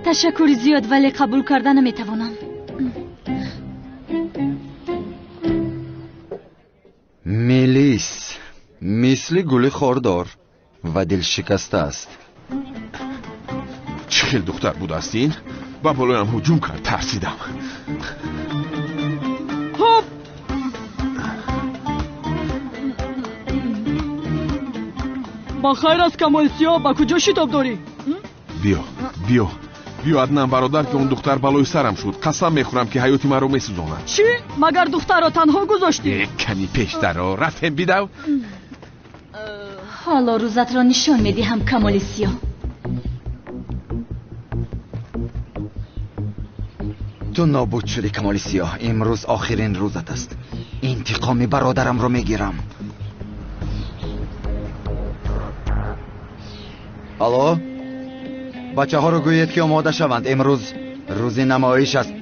تشکر زیاد ولی قبول کردن نمیتوانم. میلیس مثل گل خاردار و دل شکسته است. چه خیلی دختر بود است این؟ با بالایم هجوم کرد. ترسیدم. هوب با خیر از کمال سیاه با کجا شتاب داری؟ بیا عدنان برادر که اون دختر بالای سرم شد. قسم میخورم که حیاتی من رو میسوزاند. چی؟ مگر دختر را تنها گذاشتی؟ کمی پیشتر را رفتم بیدو. حالا روزت را نشان میدی هم کمال سیاه. تو نابود شدی کمال سیاه. امروز آخرین روزت است. انتقام برادرم رو میگیرم. الو بچه ها رو گویید که آماده شوند. امروز روز نمایش است.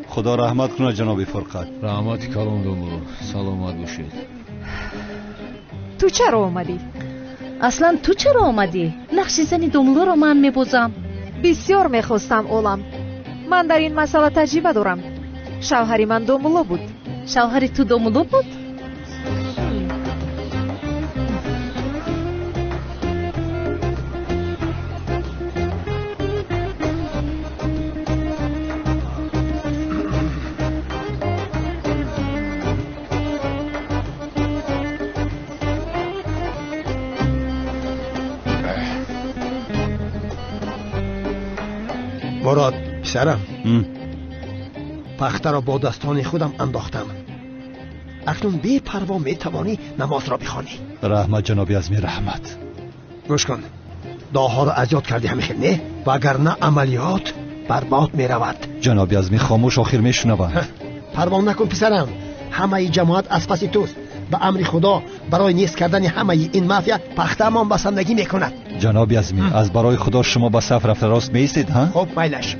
خدا رحمت کنه جناب فرقت. رحمتی کلام دوملو. سلامت باشید. تو چرا اومدی؟ اصلا تو چرا آمدی؟ نقش زنی دوملو رو من میبوزم. بسیار میخواستم اولم. من در این مسئله تجربه دارم. شوهری من دوملو بود. شوهری تو دوملو بود؟ مراد پسرم پخته را با دستان خودم انداختم. اکنون بی پروا می توانی نماز را بخوانی. رحمت جناب عظمی رحمت. گوش کن. دعاها را اجاد کردی همیشه نه؟ و اگر نه عملیات برباد می رود. جناب عظمی خاموش آخر می شنوند. پروا نکن پسرم. همه جماعت از پس توست. به امر خدا برای نیست کردن همه این مافیا پخته امان بسندگی می کند. جناب عظمی از برای خدا شما با صف رفته راست می ایستید ها؟ خب میلش.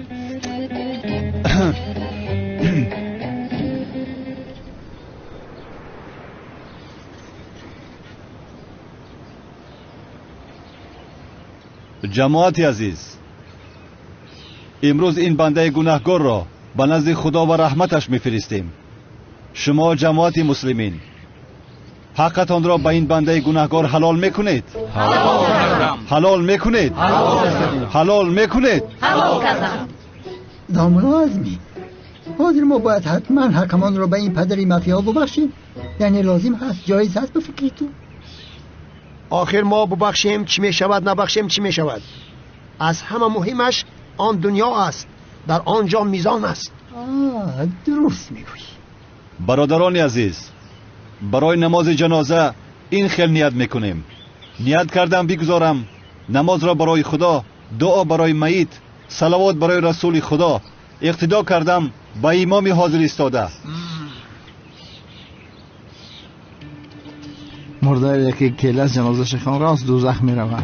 جماعت عزیز، امروز این بنده گناهگار را به نزد خدا و رحمتش میفرستیم. شما جماعت مسلمین حقتان را به این بنده گناهگار حلال میکنید؟ حلال میکنید؟ حلال میکنید؟ داملو عظمی، حاضر ما باید حتما حکمان را به این پدری مافیا ببخشیم؟ یعنی لازم هست، جایز هست به فکر تو؟ آخر ما ببخشیم چی می شود، نبخشیم چی می شود. از همه مهمش آن دنیا است. در آنجا میزان است. درست میگویی. برادران عزیز، برای نماز جنازه این خیل نیت میکنیم. نیت کردم بگذارم نماز را برای خدا، دعا برای میت، صلوات برای رسول خدا. اقتدا کردم با امام حاضر ایستاده. مرده که کلاس جنازه شخان راست دوزخ میروه.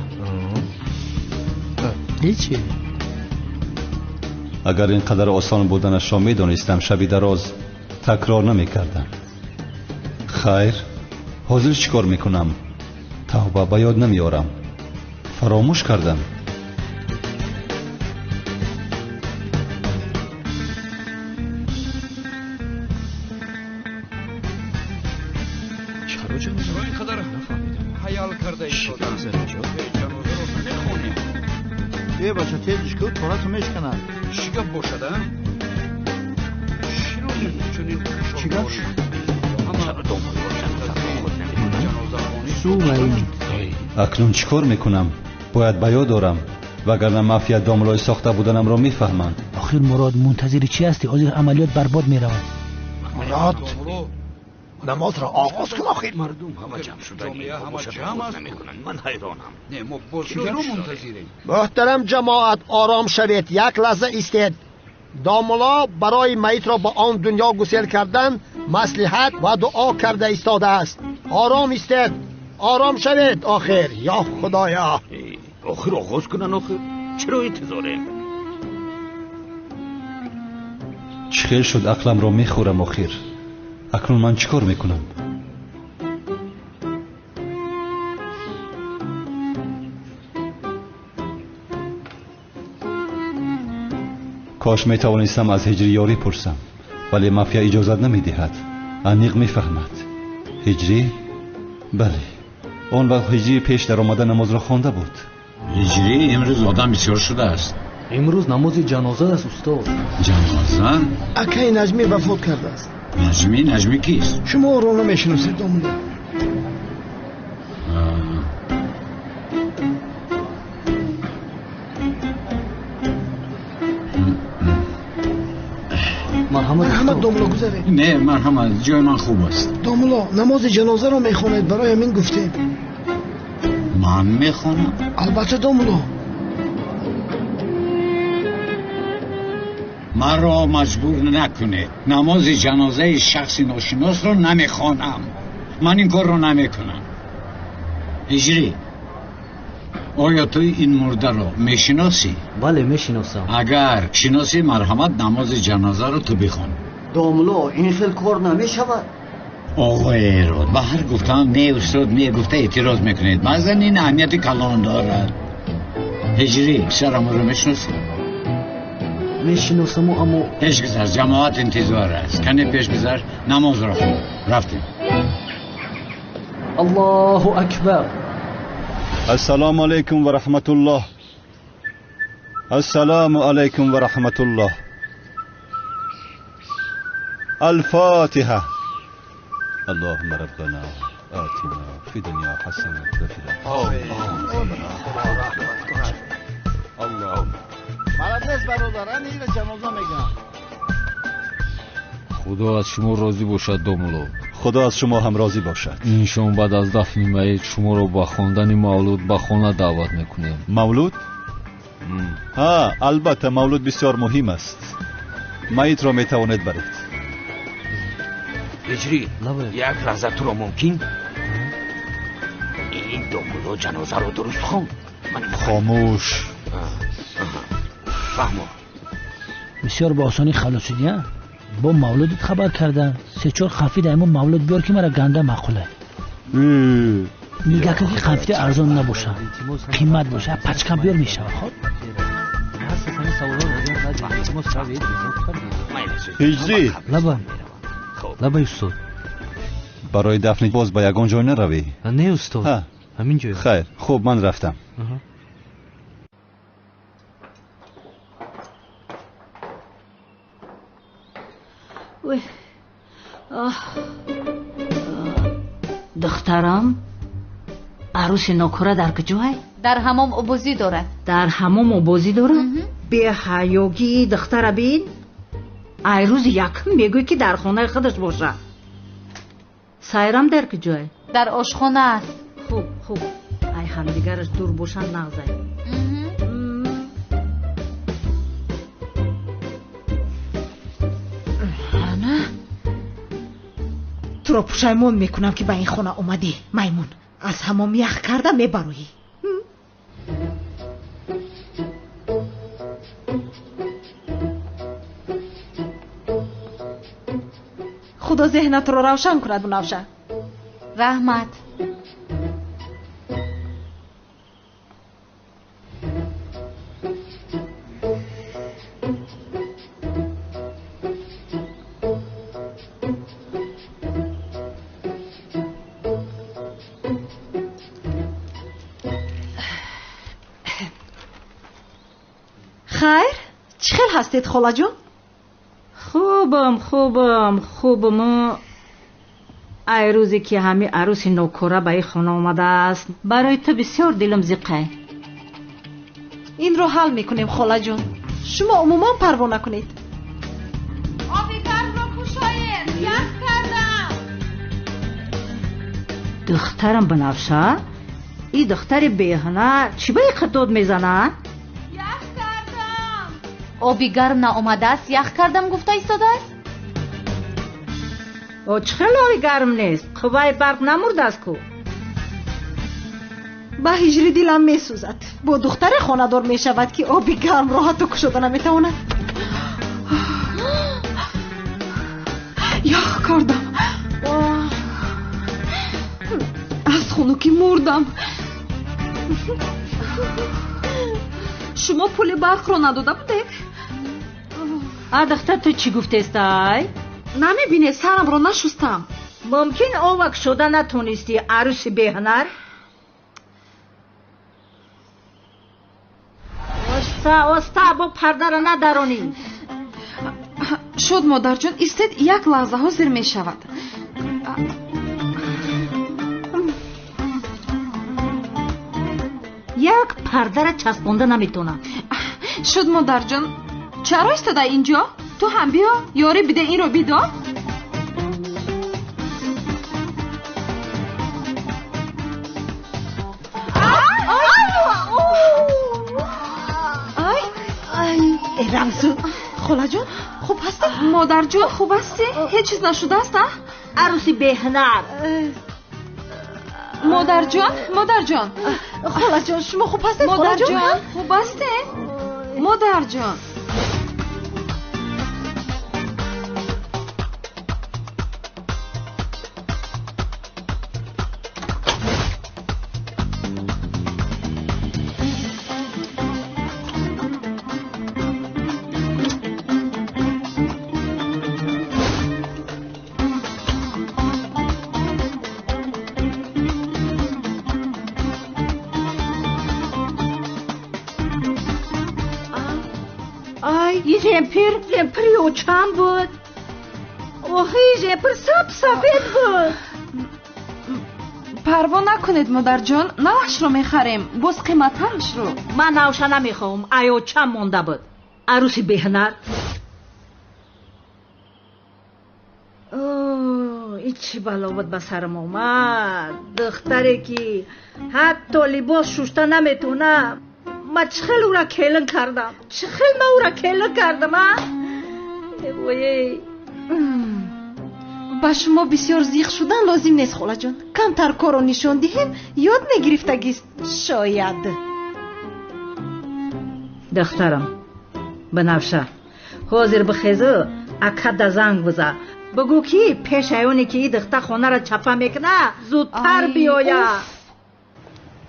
هیچی. اگر اینقدر آسان بودنش را میدانستم شبی دراز تکرار نمیکردم. خیر، حاضر چیکار میکنم؟ توبه به یاد نمیارم، فراموش کردم. چرا جنازه رو اینقدر نفهمیدم؟ حیال کرده ایستادم. جنازه رو نمیخونیم. یه بچه تیزش کن توراتو میشکنن. چی گفت باشده؟ چی گفت؟ اکنون چیکار میکنم؟ باید به یاد دارم، وگرنه مافیا داملای ساخته بودنم را میفهمند. آخر مراد منتظر چی هستی؟ آخر عملیات برباد میرود. مراد نماز را آغاز کن. آخر مردم همه جمع شدن، همه جمع است. من حیرانم. نه ما بازدارو منتظریم. محترم جماعت آرام شوید، یک لحظه ایستید. داملا برای میت را با آن دنیا گسیل کردن مصلحت و دعا کرده ایستاده است. آرام ایستید، آرام شوید. آخر یا خدایا، آخر آغاز کنن. آخر چرا انتظاره؟ چه خیل شد عقلم را میخورم. آخر اکنون من چیکار میکنم؟ کاش میتوانستم از هجری یاری پرسم، ولی مافیا اجازت نمیدهد. انیق میفهمد. هجری؟ بله، اون وقت هجری پیش در آمده نماز را خوانده بود. هجری امروز آدم بسیار شده است. امروز نماز جنازه است استاد. جنازه؟ اکای نجمی وفات کرده است. نجمی کیست؟ شما او را نمیشناسید داملا؟ مرحمت داملا گذاره. نه مرحمت، جای من خوب است. داملا نماز جنازه را میخواند، برای همین گفتیم. من میخوانم؟ البته داملا. من را مجبور نکنه. نماز جنازه شخصی ناشناس را نمیخوانم. من این کار را نمیکنم. هجری، آیا تو این مرده را میشناسی؟ بله میشناسم. اگر شناسی مرحمت نماز جنازه را تو بخوان. داملا این خیل کار نمیشود. آقای ایراد به هر گفتم نه استاد نه گفته اعتراض میکنید. بعضا این اهمیت کلان دارد. هجری سرم رو میشناسی؟ میشناسم اما پیش گذر، جماعت انتظار است. کنی پیش گذر، نماز را خون. رفتیم. الله اکبر. السلام علیکم و رحمت الله. السلام علیکم و رحمت الله. الفاتحه. اللهم ربنا آتنا فی دنیا حسنه و فی اللهم مرد برادران این جنازه میگم. خدا از شما راضی باشد داملا. خدا از شما هم راضی باشد. این شام بعد از دفن میت شما را با خواندن مولود به خانه دعوت میکنیم. مولود؟ ها البته مولود بسیار مهم است. میت را میتواند برید. هجری یک لحظه تو را ممکن؟ این داملا جنازه را درست خوان. خاموش. فهمو. بسیار با آسانی خلاص شدی ها؟ با مولودت خبر کردن. سه چهار خفی در امون مولود بیار که مرا گنده معقوله. میگه که خفی ارزان نباشه، قیمت باشه، پچکم بیار میشه. خب هجری لبا استاد، برای دفن باز با یگان جای نروی؟ نه استاد، همین جای. خیر خوب، من رفتم. دخترم عروس نوکره در کجای؟ در حمام ابوزی دارد. در حمام ابوزی دارد؟ به حیاگی دختر بین ای روز یکم میگوی که در خانه خودش باشه. سایرم در کجای؟ در آشخانه است. خوب ای همدیگرش دور باشن نغزای. تو را پشیمون میکنم که به این خانه اومدی میمون. از همام یخ کرده میبرویی. خدا ذهنت رو روشن کند بنفشه. رحمت. خیر چه خیل هستید خاله جون؟ خوبم. ای روزی که همه عروس نوکره به این خانه آمده است برای تو بسیار دلم زیقه. این رو حل میکنیم خاله جون. شما عموما پروا نکنید. آبی گرم رو پوشاید. یخ کردم. دخترم بنفشه این دختر بهنه چی به خطود میزنه؟ آبی گرم ناآمده است. یخ کردم گفته ایستاده است. چه خیلی آبی گرم نیست. خوبای برق نمورده است کو. با هجری دلم میسوزد. با دختر خاندار میشود که آبی گرم راحت و کشوده نمیتواند. یخ کردم. از خنکی مردم. شما پول برق رو نداده بودید؟ دختر تو چی گفته استای؟ نمیبینه سرم رو نشستم. ممکن آوک شده نتونستی عروس بهنر؟ استا با پرده رو ندارونی. شد مادر جون استید یک لحظه حاضر می شود. یک پرده را چسبونده نمیتونم. شد مادر جون چرا استاده اینجا؟ تو هم بیا یاری بده این رو بیدا. ای رمزو خاله جون خوب هستی؟ مادر جون خوب هستی؟ هیچ چیز نشده است؟ عروسی بهنر. مادر جان خاله جان شما خوب هستید؟ مادر جان خوب هستی؟ مادر جان جمپری و چم بود. جمپر سفید بود. پروا نکنید مادر جان نوش رو میخریم باز قیمتش رو. من نوش نمیخوام. ایو چم مونده بود. عروسی بهنر. این چی بلا بود به سرم اومد. دختری که حتی لباس شوشته نمیتونه. ما چخیل او را کلن کردم. با شما بسیار زیغ شدن لازم نیست خاله جان. کمتر کارو نشون دهیم یاد نگرفتگیست شاید. دخترم بنفشه حاضر بخیزه اکد زنگ بزن بگو که پیش ایونی که این دختر خونه را چپه میکنه زودتر بیاید.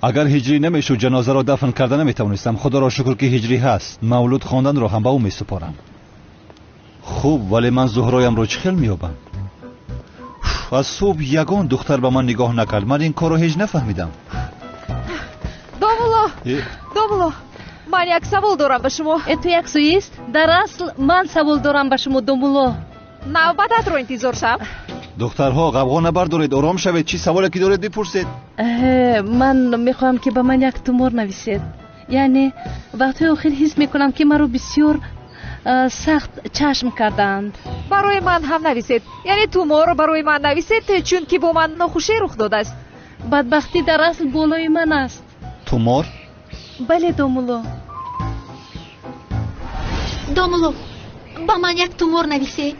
اگر هجری نمیشد جنازه را دفن کرده نمیتونستم. خدا را شکر که هجری هست. مولود خواندن را هم به او میسپارم. خوب ولی من زهرایم رو چخیل میابم. از صبح یگان دختر به من نگاه نکرد. من این کار رو هیچ نفهمیدم. دوملو من یک سوال دارم به شما. تو یک سویست؟ در اصل من سوال دارم به شما دوملو. نوبتت رو انتظار شم. دخترها غوغا نبردارید. آرام شوید. چی سوالی که دارید بپرسید. من میخوام که به من یک تومور نویسید. یعنی وقتی آخر حس میکنم که مرا بسیار سخت چشم کردند. برای من هم نویسید. یعنی تومور برای من نویسید چون که با من ناخوشی رخ داده است. بدبختی در اصل بالای من است. تومور؟ بله دومولو. دومولو با من یک تومور نویسه.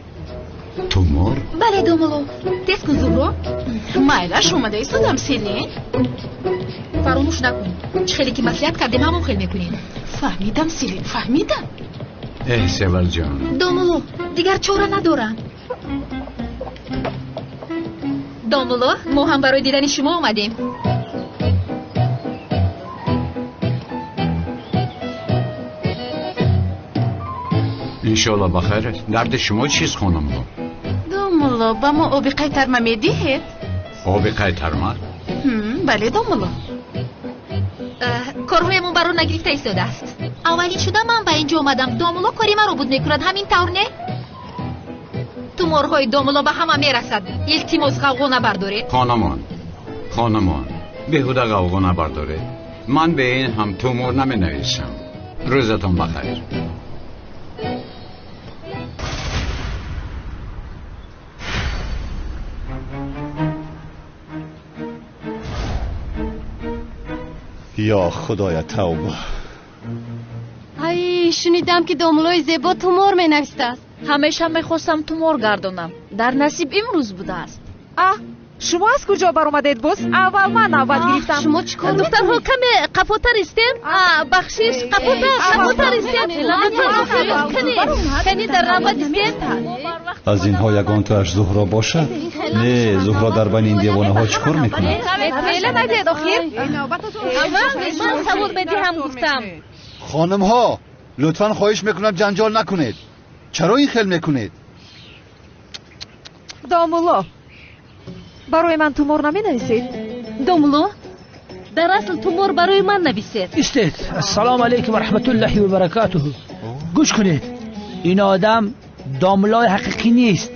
تومور؟ بله دومولو. تست کن زهرا. مایلش اومده ایستادم سیلی. فراموش نکن چه خیلی که مسئولیت کردیم همون خیلی میکنیم. فهمیدم سیلین فهمیدم. سیول جان دومولو دیگر چاره ندارم. دومولو ما هم برای دیدن شما آمدیم. انشالله بخیر. درد شما چیست خانم ها؟ دومولو با ما آبی قیتر ما میدیهید؟ آبی قیتر ما؟ بله دومولو. کارهایمون برای نگرفته ایستاده است. اولین شده من به اینجا اومدم. دومولو کاری من رو بود میکرد همین طور نه؟ تومورهای دومولو به همه میرسد. التماس غوغا نبرداره. خانمان بهوده غوغا نبرداره. من به این هم تومور نمی نویسم. روزتون بخیر. یا خدای توبه. ای شنیدم که دومولوی زیبا تومور می نویسته است. همیشه میخواستم تومور گردونم. در نصیب امروز بوده است. شما از کجا بر اومدید بس؟ اول من گرفتم. شما چیکار دخترها کمی قفوتر استین؟ بخشش قفوتر استین. کنی در رواد استین؟ از اینها یگان توش زهرا باشد؟ نه زهرا در بین این دیوانه ها چیکار میکنه؟ پیله نگید آخیر؟ من سوال بدی هم گفتم. خانم ها لطفا خواهش میکنم جنجال نکنید. چرا این خیل میکنید؟ دومولو برای من تومور نمی نویسید؟ دومولو در اصل تومور برای من نویسید. استید. السلام علیکم و رحمت الله و برکاته. گوش کنید. این آدم دومولای حقیقی نیست.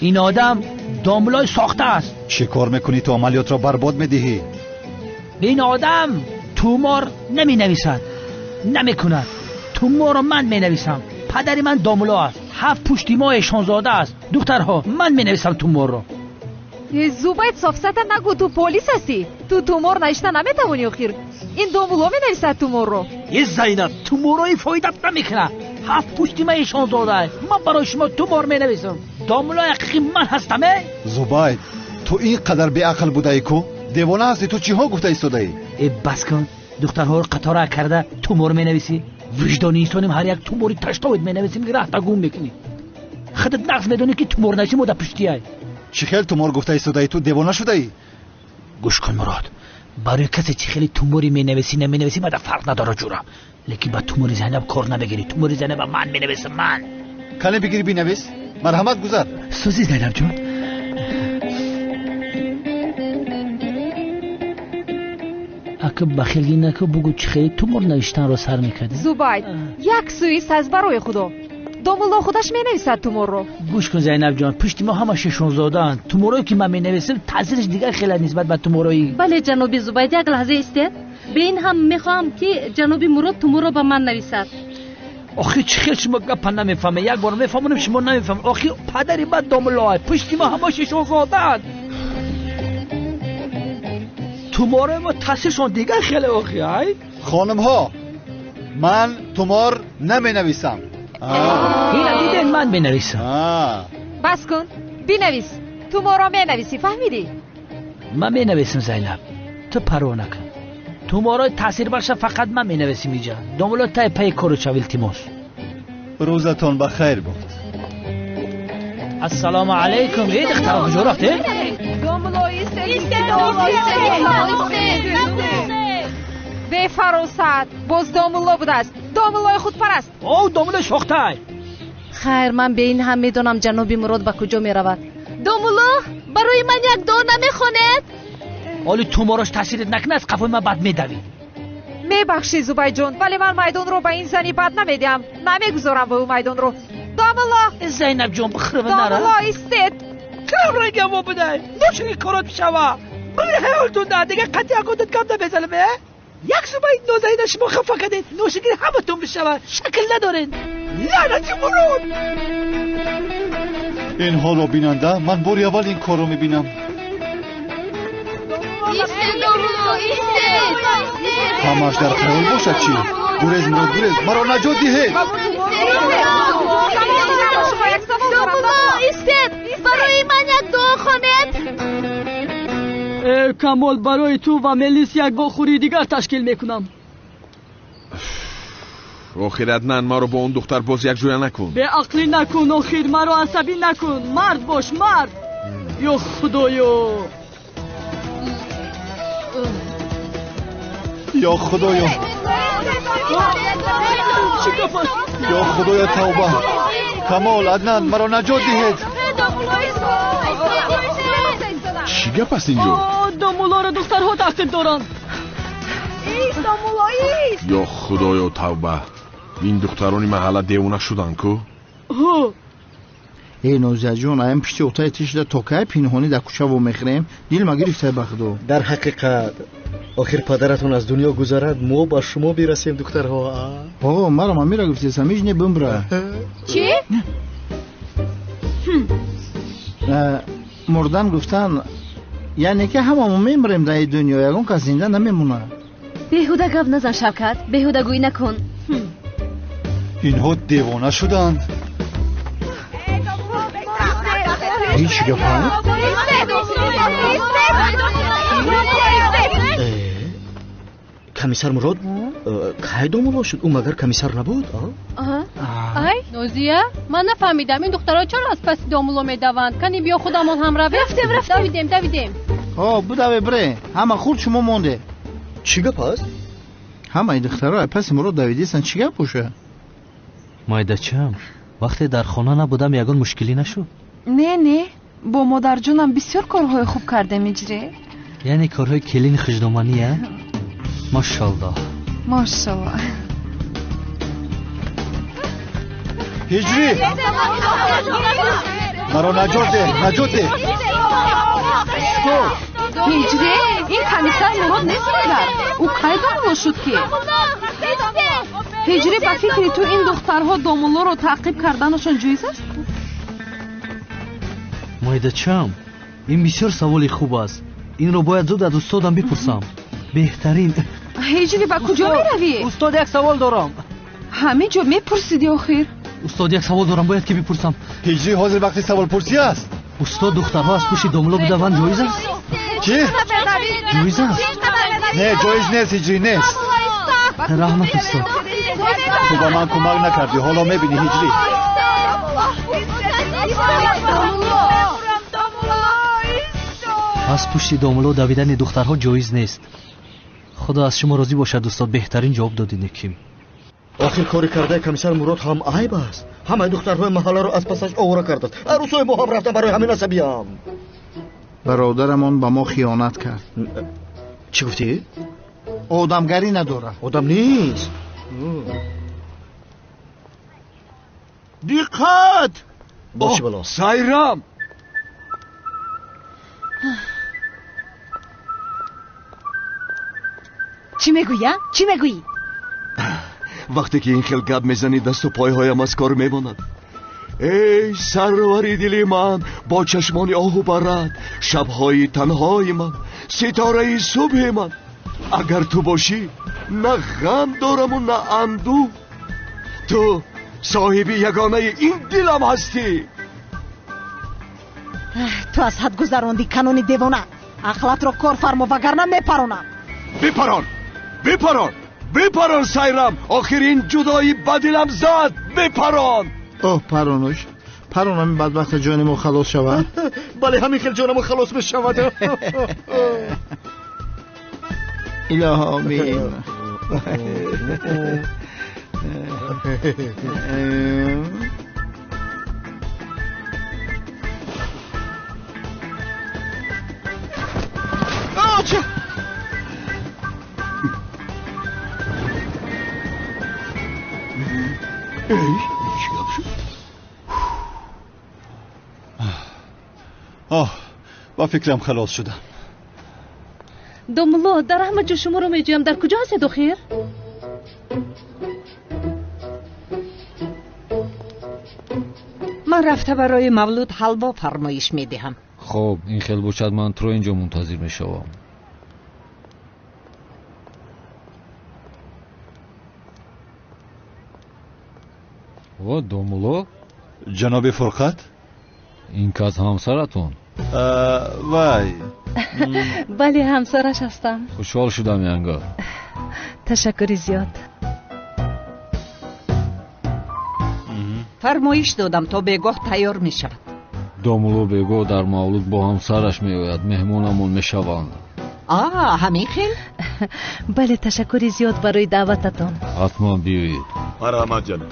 این آدم دومولای ساخته است. چه کار میکنی تو عملیات را برباد میدهی؟ این آدم تومور نمی نویسد، نمی کند. تومور را من می نویسم. پدر من دومولا است. 7 پشتی ماه شانزاده است. دخترها من می نویسم تومور را. زوبایت صافسته نگو تو پلیس هستی. تو تومور نوشته نمیتونی آخر. این دومولو می نویسد تومور رو. یه زینب تومورای فایدت نمیکنه. 7 پشتی ماه شانزاده است. من برای شما تومور می نویسم. دومولای حقیقی من هستم. زوبایت تو این قدر بی عقل بوده ای کو؟ دیوانه هستی. تو چی ها گفته ایستاده ای؟ بس کن. دخترها رو قطار کرده تومور می نویسی. وجدانی ایستانیم هر یک توموری تشتاوید می نویسیم که راه تگون میکنی. خودت نقص میدونی که تومور نشی مده پشتی ای. چی خیلی تومور گفته ایستاده ای؟ تو دیوانه شده ای؟ گوش کن مراد. برای کسی چی خیلی توموری می نویسی نمی نویسی مده فرق نداره جورا. لیکن با توموری زینب کار نبگیری. توموری زینب من می نویسم من. کنه بگیری بی نویس. مرحمت گذار. سوزی زینب جون. اگه بخیلی نکو بگو چی خیلی تومور نوشتن رو سر میکرده. زوبایت یک سوئیس از برای خدا. دومولو خودش می نویسد تومور رو. گوش کن زینب جان. پشتی ما همه ششونزاده اند. تومورایی که من می نویسم تاثیرش دیگه خیلی نسبت به تومورایی. بله جناب زوبایت یک لحظه استید. به این هم میخوام که جناب مراد تومور رو به من نویسد. آخه چی خیلی شما گپ نمیفهمه. یک بار میفهمونم شما نمیفهم. آخه پدری بعد دومولای پشتی ما همه ششونزاده اند. تومور ما تاثیرشون دیگه خیلی آخه. خانم ها من تومور نمی نویسم. این دیدین من بنویسم. بس کن بنویس. تومور رو می نویسی فهمیدی؟ من می نویسم زینب. تو پروا نکن. تومورای تاثیر بخش فقط من می نویسم اینجا. دومولا تای پای کارو چاویل تیموس. روزتون بخیر بود. السلام علیکم. این دختر کجا رفته؟ دومولو به فروسد باز دومولو بوده است. دومولوی خود پرست. او دومولو شاخته. خیر من به این هم میدونم جناب مراد به کجا می رود. دومولو برای من یک دعا نمیخواند؟ ولی توموراش تاثیرت نکنه از قفای من بد میدوی. میبخشی زوبای جون ولی من میدون رو به این زنی بد نمیدم. نمیگذارم به اون میدون رو. دومولو زینب جون بخرب نره. دومولو استید. کم رنگم و بدای. چی کارات شوا؟ بله هیولتون ده دیگه قطعی اکودت کم نمیزنمه. یک زوبای نازنین شما خفا کردید. نوشگیر همتون بشود. شکل ندارین. لعنتی مرود. این حالو بیننده من باری اول این کارو میبینم. همش در خیال باشد چی؟ گریز مراد گریز مرا نجات دهید. برای من یک دعا کنید. کمال برای تو و ملیس یک باخوری دیگر تشکیل میکنم. آخر عدنان ما رو با اون دختر باز یک جویا نکن. به عقلی نکن آخر، ما رو عصبی نکن. مرد باش مرد. یا خدایا یا خدایا یا خدایا توبه. کمال عدنان مرا نجات دهید. چی گپ است اینجا؟ دامولا رو دخترها تعقیب دارن. یا خدایا توبه. این دخترانی محله دیوانه شدن کو؟ ای نوزه جون ایم پشتی اتای تشده توکای پینهانی در کوچه و میخریم دیل ما گرفته بخدو. در حقیقت آخر پدرتون از دنیا گذارد ما با شما برسیم دخترها. آقا مرا ما میره گفتی سمیجنه بمره. چی؟ مردن گفتن یعنی که هممون میمریم در دنیا، یگون کس زنده نمیمونه. بیهوده گپ نزن شوکت، بیهوده گویی نکن. اینها دیوانه شدند. هیچ گپ کمیسر مراد کی دامولا شد؟ او مگر کمیسر نبود؟ ای نوزیه من نفهمیدم این دخترها چرا از پس دامولا میدوند. کنی بیا خودمون هم رفتیم. دویدیم. بوده بره همه خورد شما مونده. چی گپ است؟ همه این دخترها پس مراد دویدیستن. چی گپ باشه؟ مایدچم وقتی در خانه نبودم یگان مشکلی نشد. نه با مادر جونم بسیار کارهای خوب کرده میجره. یعنی کارهای کلین خجدامانیه؟ ماشاءالله. هجری مرا نجات ده. هجری این کمیسر مراد نیست مگر؟ او کی دامولا شد که؟ هجری با فکر تو این دخترها دامولا رو تعقیب کردنشون جایز است؟ مایدچم این بسیار سوالی خوب است. این رو باید زود از استادم بپرسم. بهترین. هجری با کجا میروی؟ استاد یک سوال دارم. همه جا میپرسیدی آخر؟ استاد یک سوال دارم باید که بپرسم. هجری حاضر وقتی سوال پرسی است. استاد دخترها از پشت دامولا بدوند جایز است؟ چی؟ جایز است؟ نه جایز نیست هجری نیست. رحمت استاد. تو با من کمک نکردی حالا میبینی هجری. از پشت دامولا دویدن دخترها جایز نیست. خدا از شما راضی باشد استاد. بهترین جواب دادین نکیم. آخر کاری کرده کمیسر مراد هم عیب است. همه دخترهای محله رو از پسش آواره کرده است. عروسای ما هم رفتن برای همین عصبیام. برادرمان با ما خیانت کرد. چی گفتی؟ آدمگری نداره. آدم نیست. دقت باشه بلا سایرام. چی میگویی؟ وقتی که این خیل گپ میزنی دست و پایهایم از کار میماند. ای سروری دلی من با چشمان آهو برد، شبهای تنهای من، ستاره صبح من. اگر تو باشی نه غم دارم و نه اندوه. تو صاحب یگانه این دلم هستی. تو از حد گذراندی کانونی دیوانه. اخلاق رو کار فرما وگرنه میپرونم. بپران سایرم. آخرین جدایی بدلم زد. بپران. پرانوش پرانم این بدبخت جانمو خلاص شود. بله همین خیل جانمو خلاص بشود. اله آمین. با فکرم خلاص شدم. دوملو در احمد جو شما رو میجویم در کجا هستید آخر؟ من رفته برای مولود حلوا فرمایش میدهم. خب این خیلی باشد من تو رو اینجا منتظر میشوم. و دوملو جناب فرقت این کس همسرتون؟ وای بله همسرش هستم. خوشحال شدم ینگار. تشکری زیاد. فرمایش دادم تا بگاه تیار می شود. دوملو بگو در مولود با همسرش می آید مهمونمون می شوند. همین خیل؟ بله تشکری زیاد برای دعوتتان. حتما بیایید. مرحمت جناب.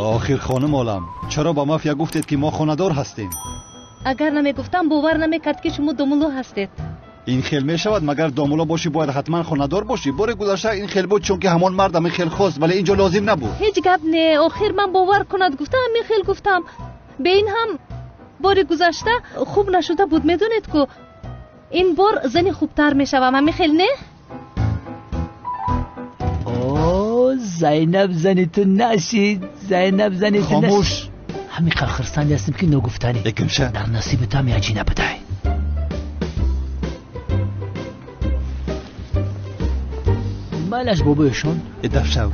آخر خانم عالم چرا با مافیا گفتید که ما خانه‌دار هستیم؟ اگر نمیگفتم باور نمیکرد که شما دوملو هستید. این خیل می شود مگر دوملو باشی باید حتما خانه‌دار باشی. بار گذشته این خیل بود چون که همان مردم خیل خواست ولی اینجا لازم نبود. هیچ گپ نه. آخر من باور کند گفتم همین خیل گفتم. به این هم بار گذشته خوب نشده بود میدونید که این بار زنی خوبتر می شوم همین خیل نه؟ زینب زنی تو نشید. زینب زنی تو خاموش. همین خرخرسانی هستیم که نگفتنی یکمشه در نصیب تو همی عجی نبوده. مالش بابایشون ادف شو